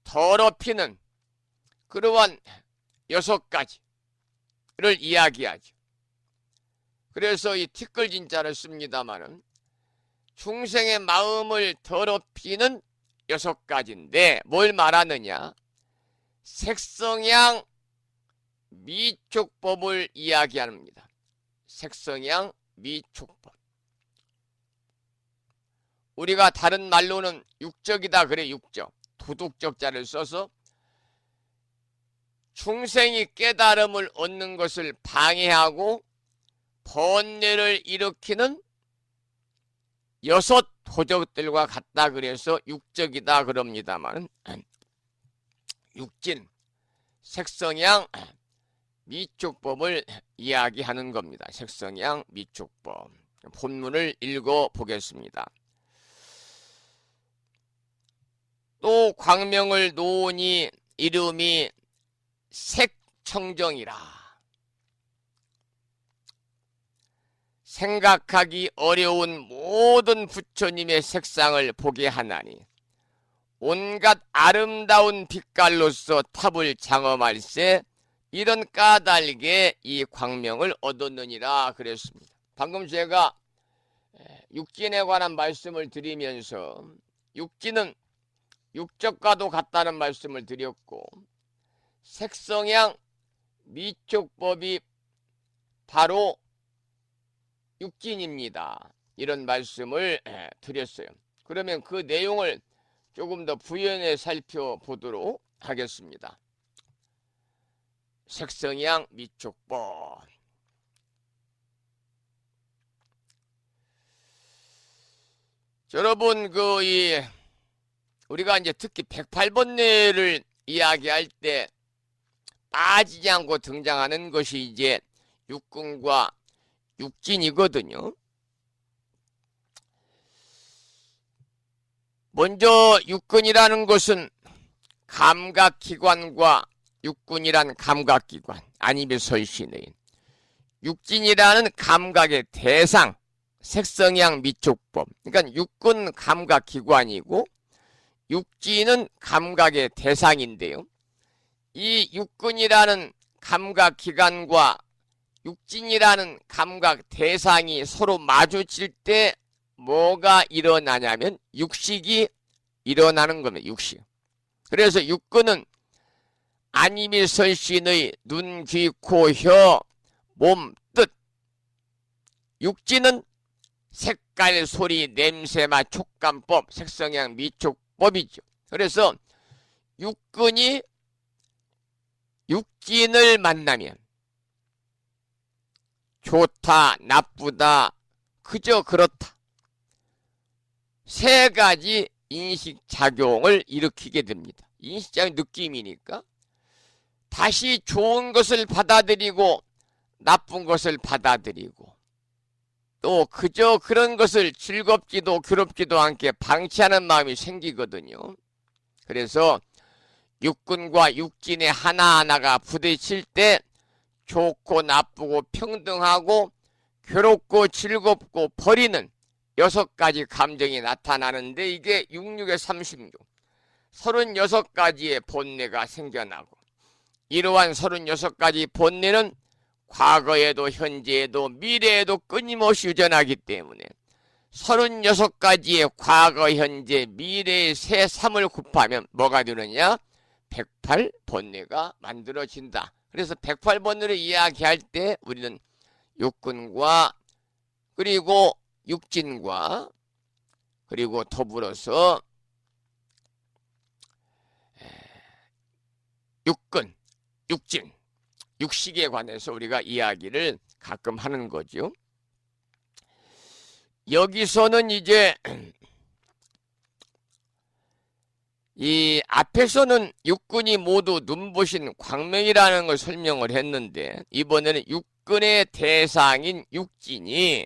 Speaker 2: 더럽히는 그러한 6가지를 이야기하죠. 그래서 이 티끌진자를 씁니다마는 중생의 마음을 더럽히는 6가지인데 뭘 말하느냐? 색성향 미촉법을 이야기합니다. 색성향 미촉법. 우리가 다른 말로는 육적이다 그래. 육적. 도둑적자를 써서 중생이 깨달음을 얻는 것을 방해하고 번뇌를 일으키는 6 도적들과 같다 그래서 육적이다 그럽니다만, 육진, 색성향 미촉법을 이야기하는 겁니다. 색성향 미촉법. 본문을 읽어 보겠습니다. 또 광명을 놓으니 이름이 색청정이라. 생각하기 어려운 모든 부처님의 색상을 보게 하나니 온갖 아름다운 빛깔로서 탑을 장엄할세 이런 까닭에 이 광명을 얻었느니라 그랬습니다. 방금 제가 육진에 관한 말씀을 드리면서 육진은 육적과도 같다는 말씀을 드렸고 색성향 미촉법이 바로 육진입니다. 이런 말씀을 드렸어요. 그러면 그 내용을 조금 더 부연해 살펴보도록 하겠습니다. 색성향 미촉법. 여러분 우리가 이제 특히 108번뇌를 이야기할 때 빠지지 않고 등장하는 것이 이제 육근과 육진이거든요. 먼저 육근이라는 것은 감각기관과 육근이란 감각기관, 아니면 설신의 육진이라는 감각의 대상, 색성향 미촉법. 그러니까 육근 감각기관이고 육진은 감각의 대상인데요. 이 육근이라는 감각기관과 육진이라는 감각 대상이 서로 마주칠 때 뭐가 일어나냐면 육식이 일어나는 겁니다. 육식. 그래서 육근은 안이밀설신의 눈, 귀, 코, 혀, 몸, 뜻. 육진은 색깔, 소리, 냄새, 맛, 촉감법, 색성향 미촉법이죠. 그래서 육근이 육진을 만나면 좋다, 나쁘다, 그저 그렇다. 3가지 인식작용을 일으키게 됩니다. 인식작용 느낌이니까 다시 좋은 것을 받아들이고 나쁜 것을 받아들이고 또 그저 그런 것을 즐겁지도 괴롭지도 않게 방치하는 마음이 생기거든요. 그래서 육근과 육진의 하나하나가 부딪힐 때 좋고 나쁘고 평등하고 괴롭고 즐겁고 버리는 6가지 감정이 나타나는데 이게 66의 36, 36가지의 본뇌가 생겨나고 이러한 36가지 본뇌는 과거에도 현재에도 미래에도 끊임없이 유전하기 때문에 36가지의 과거, 현재, 미래의 새 3을 곱하면 뭐가 되느냐? 108본뇌가 만들어진다. 그래서 108번뇌를 이야기할 때 우리는 육근과 그리고 육진과 그리고 더불어서 육근, 육진, 육식에 관해서 우리가 이야기를 가끔 하는 거죠. 여기서는 이제 이 앞에서는 육근이 모두 눈부신 광명이라는 걸 설명을 했는데 이번에는 육근의 대상인 육진이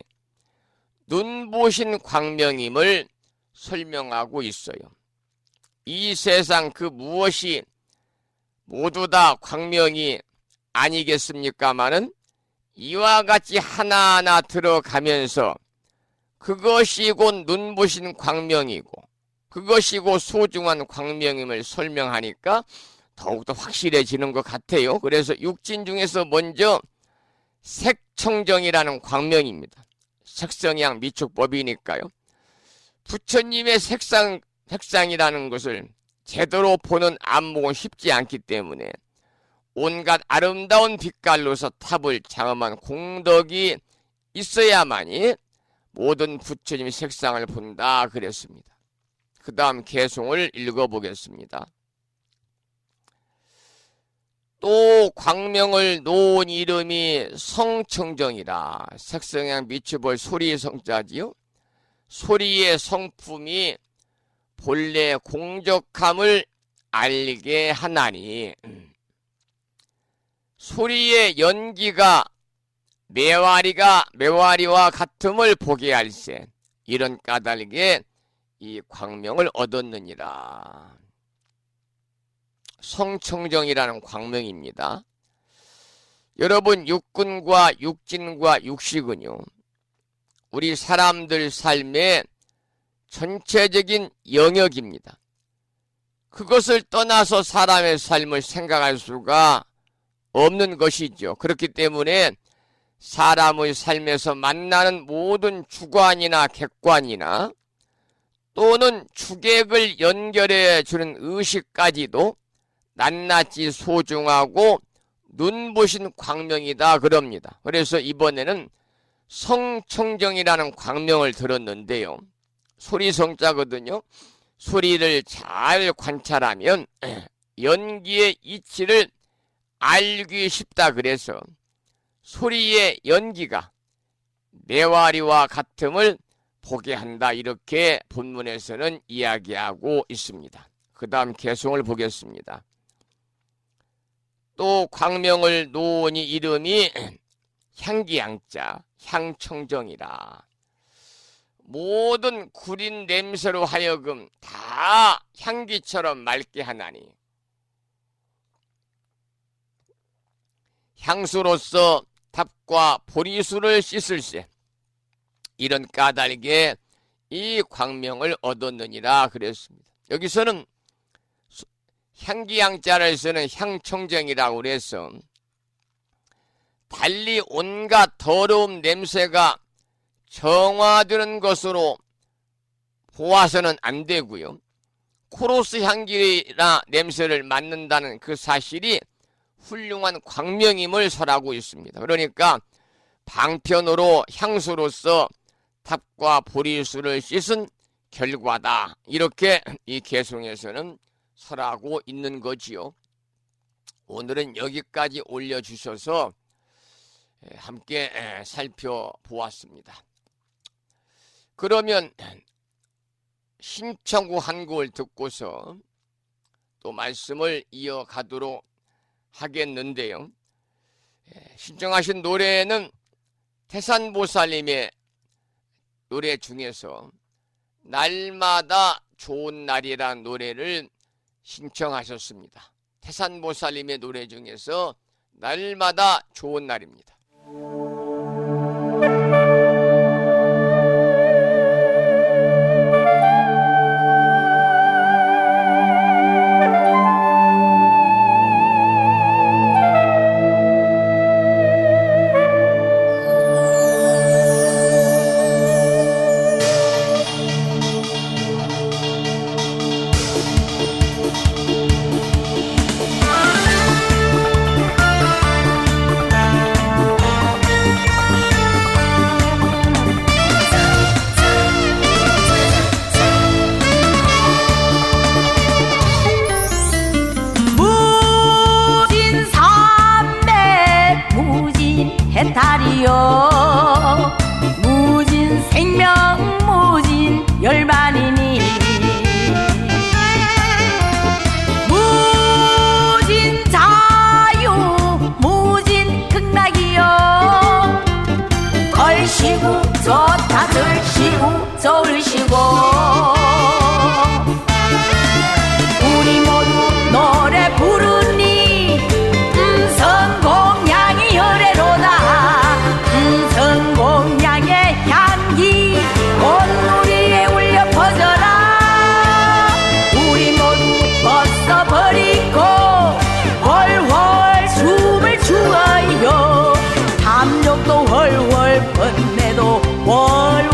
Speaker 2: 눈부신 광명임을 설명하고 있어요. 이 세상 그 무엇이 모두 다 광명이 아니겠습니까마는 이와 같이 하나하나 들어가면서 그것이 곧 눈부신 광명이고 그것이 곧 소중한 광명임을 설명하니까 더욱더 확실해지는 것 같아요. 그래서 육진 중에서 먼저 색청정이라는 광명입니다. 색성향 미촉법이니까요. 부처님의 색상이라는 것을 제대로 보는 안목은 쉽지 않기 때문에 온갖 아름다운 빛깔로서 탑을 장엄한 공덕이 있어야만이 모든 부처님 색상을 본다 그랬습니다. 그 다음 개송을 읽어보겠습니다. 또 광명을 놓은 이름이 성청정이라. 색성향 미추볼 소리 성자지요. 소리의 성품이 본래 공적함을 알게 하나니 소리의 연기가 매화리와 같음을 보게 할세. 이런 까닭에 이 광명을 얻었느니라. 성청정이라는 광명입니다. 여러분, 육군과 육진과 육식은요, 우리 사람들 삶의 전체적인 영역입니다. 그것을 떠나서 사람의 삶을 생각할 수가 없는 것이죠. 그렇기 때문에 사람의 삶에서 만나는 모든 주관이나 객관이나 또는 주객을 연결해 주는 의식까지도 낱낱이 소중하고 눈부신 광명이다 그럽니다. 그래서 이번에는 성청정이라는 광명을 들었는데요. 소리성자거든요. 소리를 잘 관찰하면 연기의 이치를 알기 쉽다 그래서 소리의 연기가 매화리와 같음을 보게 한다, 이렇게 본문에서는 이야기하고 있습니다. 그 다음 개송을 보겠습니다. 또 광명을 놓으니 이름이 향기양자 향청정이라. 모든 구린 냄새로 하여금 다 향기처럼 맑게 하나니 향수로서 탑과 보리수를 씻을세. 이런 까닭에 이 광명을 얻었느니라 그랬습니다. 여기서는 향기양자를 쓰는 향청정이라고 그래서 달리 온갖 더러운 냄새가 정화되는 것으로 보아서는 안 되고요. 코로스 향기나 냄새를 맡는다는 그 사실이 훌륭한 광명임을 설하고 있습니다. 그러니까 방편으로 향수로서 탑과 보리수를 씻은 결과다, 이렇게 이 개송에서는 설하고 있는 거지요. 오늘은 여기까지 올려주셔서 함께 살펴보았습니다. 그러면 신청구 한 곡을 듣고서 또 말씀을 이어가도록 하겠는데요. 신청하신 노래는 태산보살님의 노래 중에서 날마다 좋은 날이라는 노래를 신청하셨습니다. 태산보살님의 노래 중에서 날마다 좋은 날입니다.
Speaker 1: 해탈이요 무진 생명 무진 열반이니 무진 자유 무진 극락이요 걸시고 좋다 들시고 좋으시고 우리 모두 노래 부르니 성공양이 열애로다 성공양의 향기 온 우리에 울려 퍼져라 우리 모두 벗어버리고 훨훨 숨을 주어요 탐욕도 훨훨 번뇌도 훨훨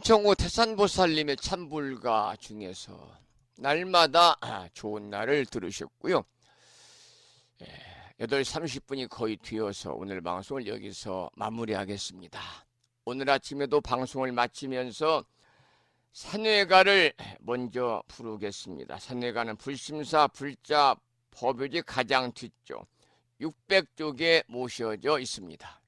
Speaker 2: 심청호 태산보살님의 참불가 중에서 날마다 좋은 날을 들으셨고요. 8시 30분이 거의 뒤어서 오늘 방송을 여기서 마무리하겠습니다. 오늘 아침에도 방송을 마치면서 산회가를 먼저 부르겠습니다. 산회가는 불심사 불자 법요지 가장 뒤쪽 600쪽에 모셔져 있습니다.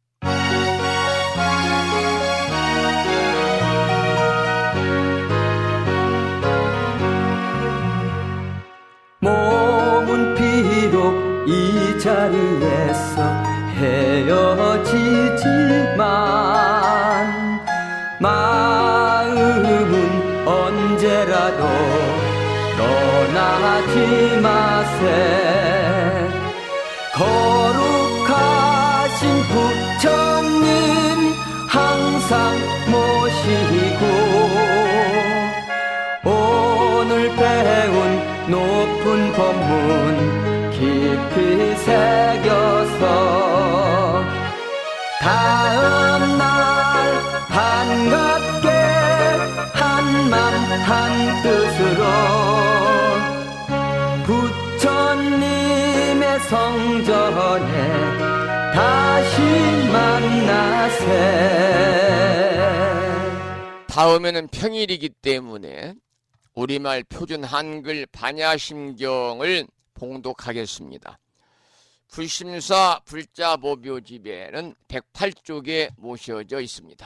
Speaker 5: 몸은 비록 이 자리에서 헤어지지만 마음은 언제라도 떠나지 마세. 거룩하신 부처님 항상 모시고 오늘 배운 높은 법문 깊이 새겨서 다음날 반갑게 한맘 한뜻으로 부처님의 성전에 다시 만나세.
Speaker 2: 다음에는 평일이기 때문에 우리말 표준 한글 반야심경을 봉독하겠습니다. 불심사 불자법요집에는 108쪽에 모셔져 있습니다.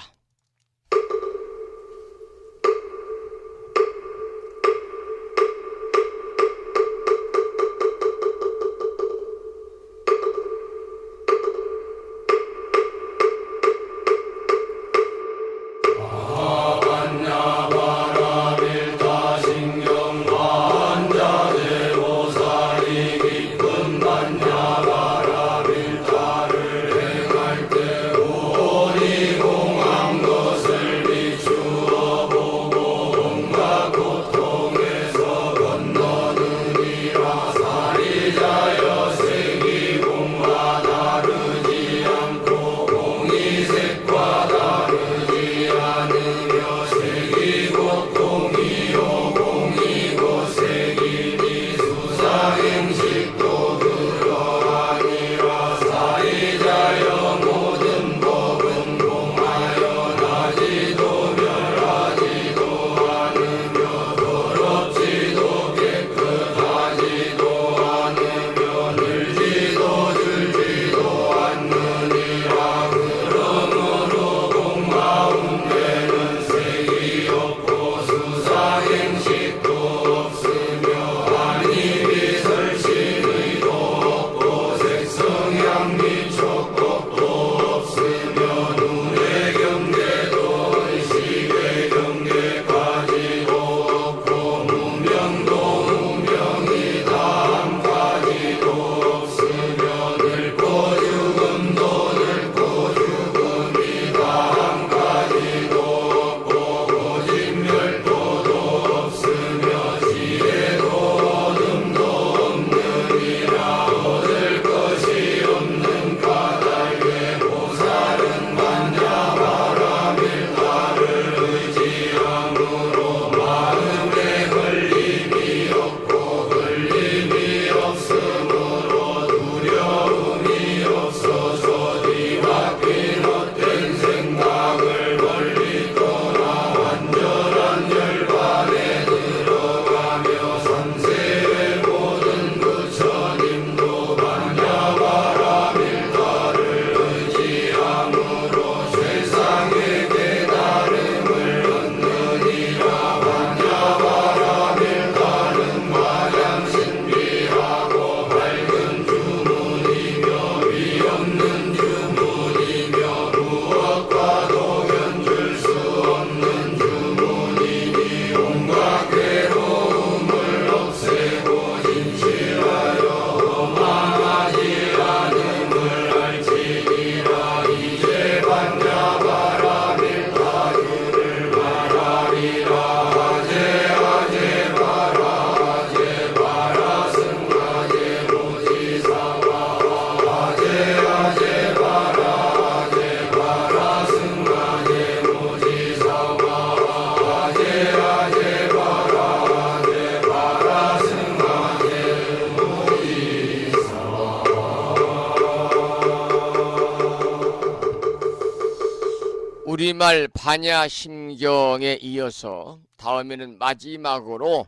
Speaker 2: 우리말 반야심경에 이어서 다음에는 마지막으로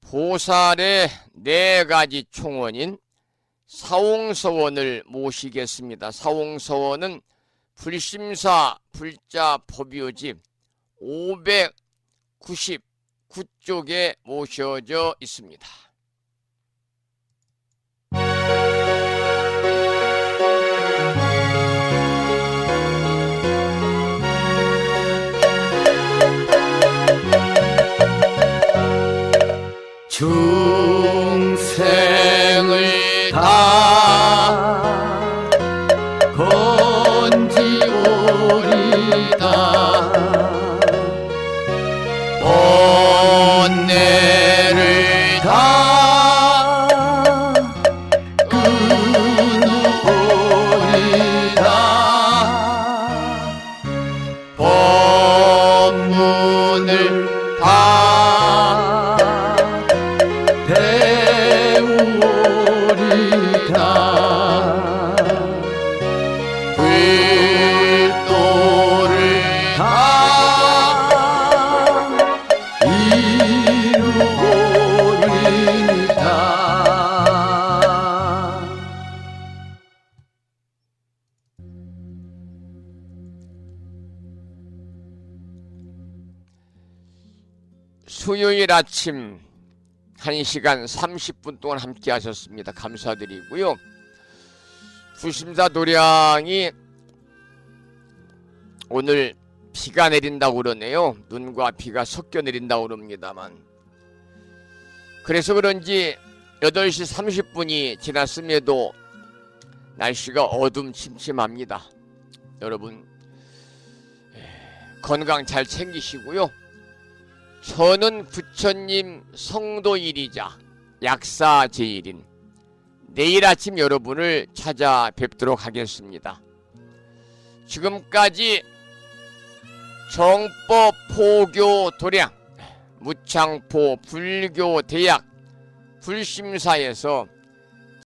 Speaker 2: 보살의 4가지 총원인 사홍서원을 모시겠습니다. 사홍서원은 불심사 불자 법요집 599쪽에 모셔져 있습니다.
Speaker 5: 중생을 다 건지오리다 번뇌를 다 끊으오리다 법문을 다 배우오리다 불도를 다 이루오리다.
Speaker 2: 수요일 아침 1시간 30분 동안 함께 하셨습니다. 감사드리고요. 불심사 도량이 오늘 비가 내린다고 그러네요. 눈과 비가 섞여 내린다고 그럽니다만, 그래서 그런지 8시 30분이 지났음에도 날씨가 어둠침침합니다. 여러분 건강 잘 챙기시고요. 저는 부처님 성도일이자 약사제일인 내일 아침 여러분을 찾아뵙도록 하겠습니다. 지금까지 정법 포교 도량 무창포 불교 대학 불심사에서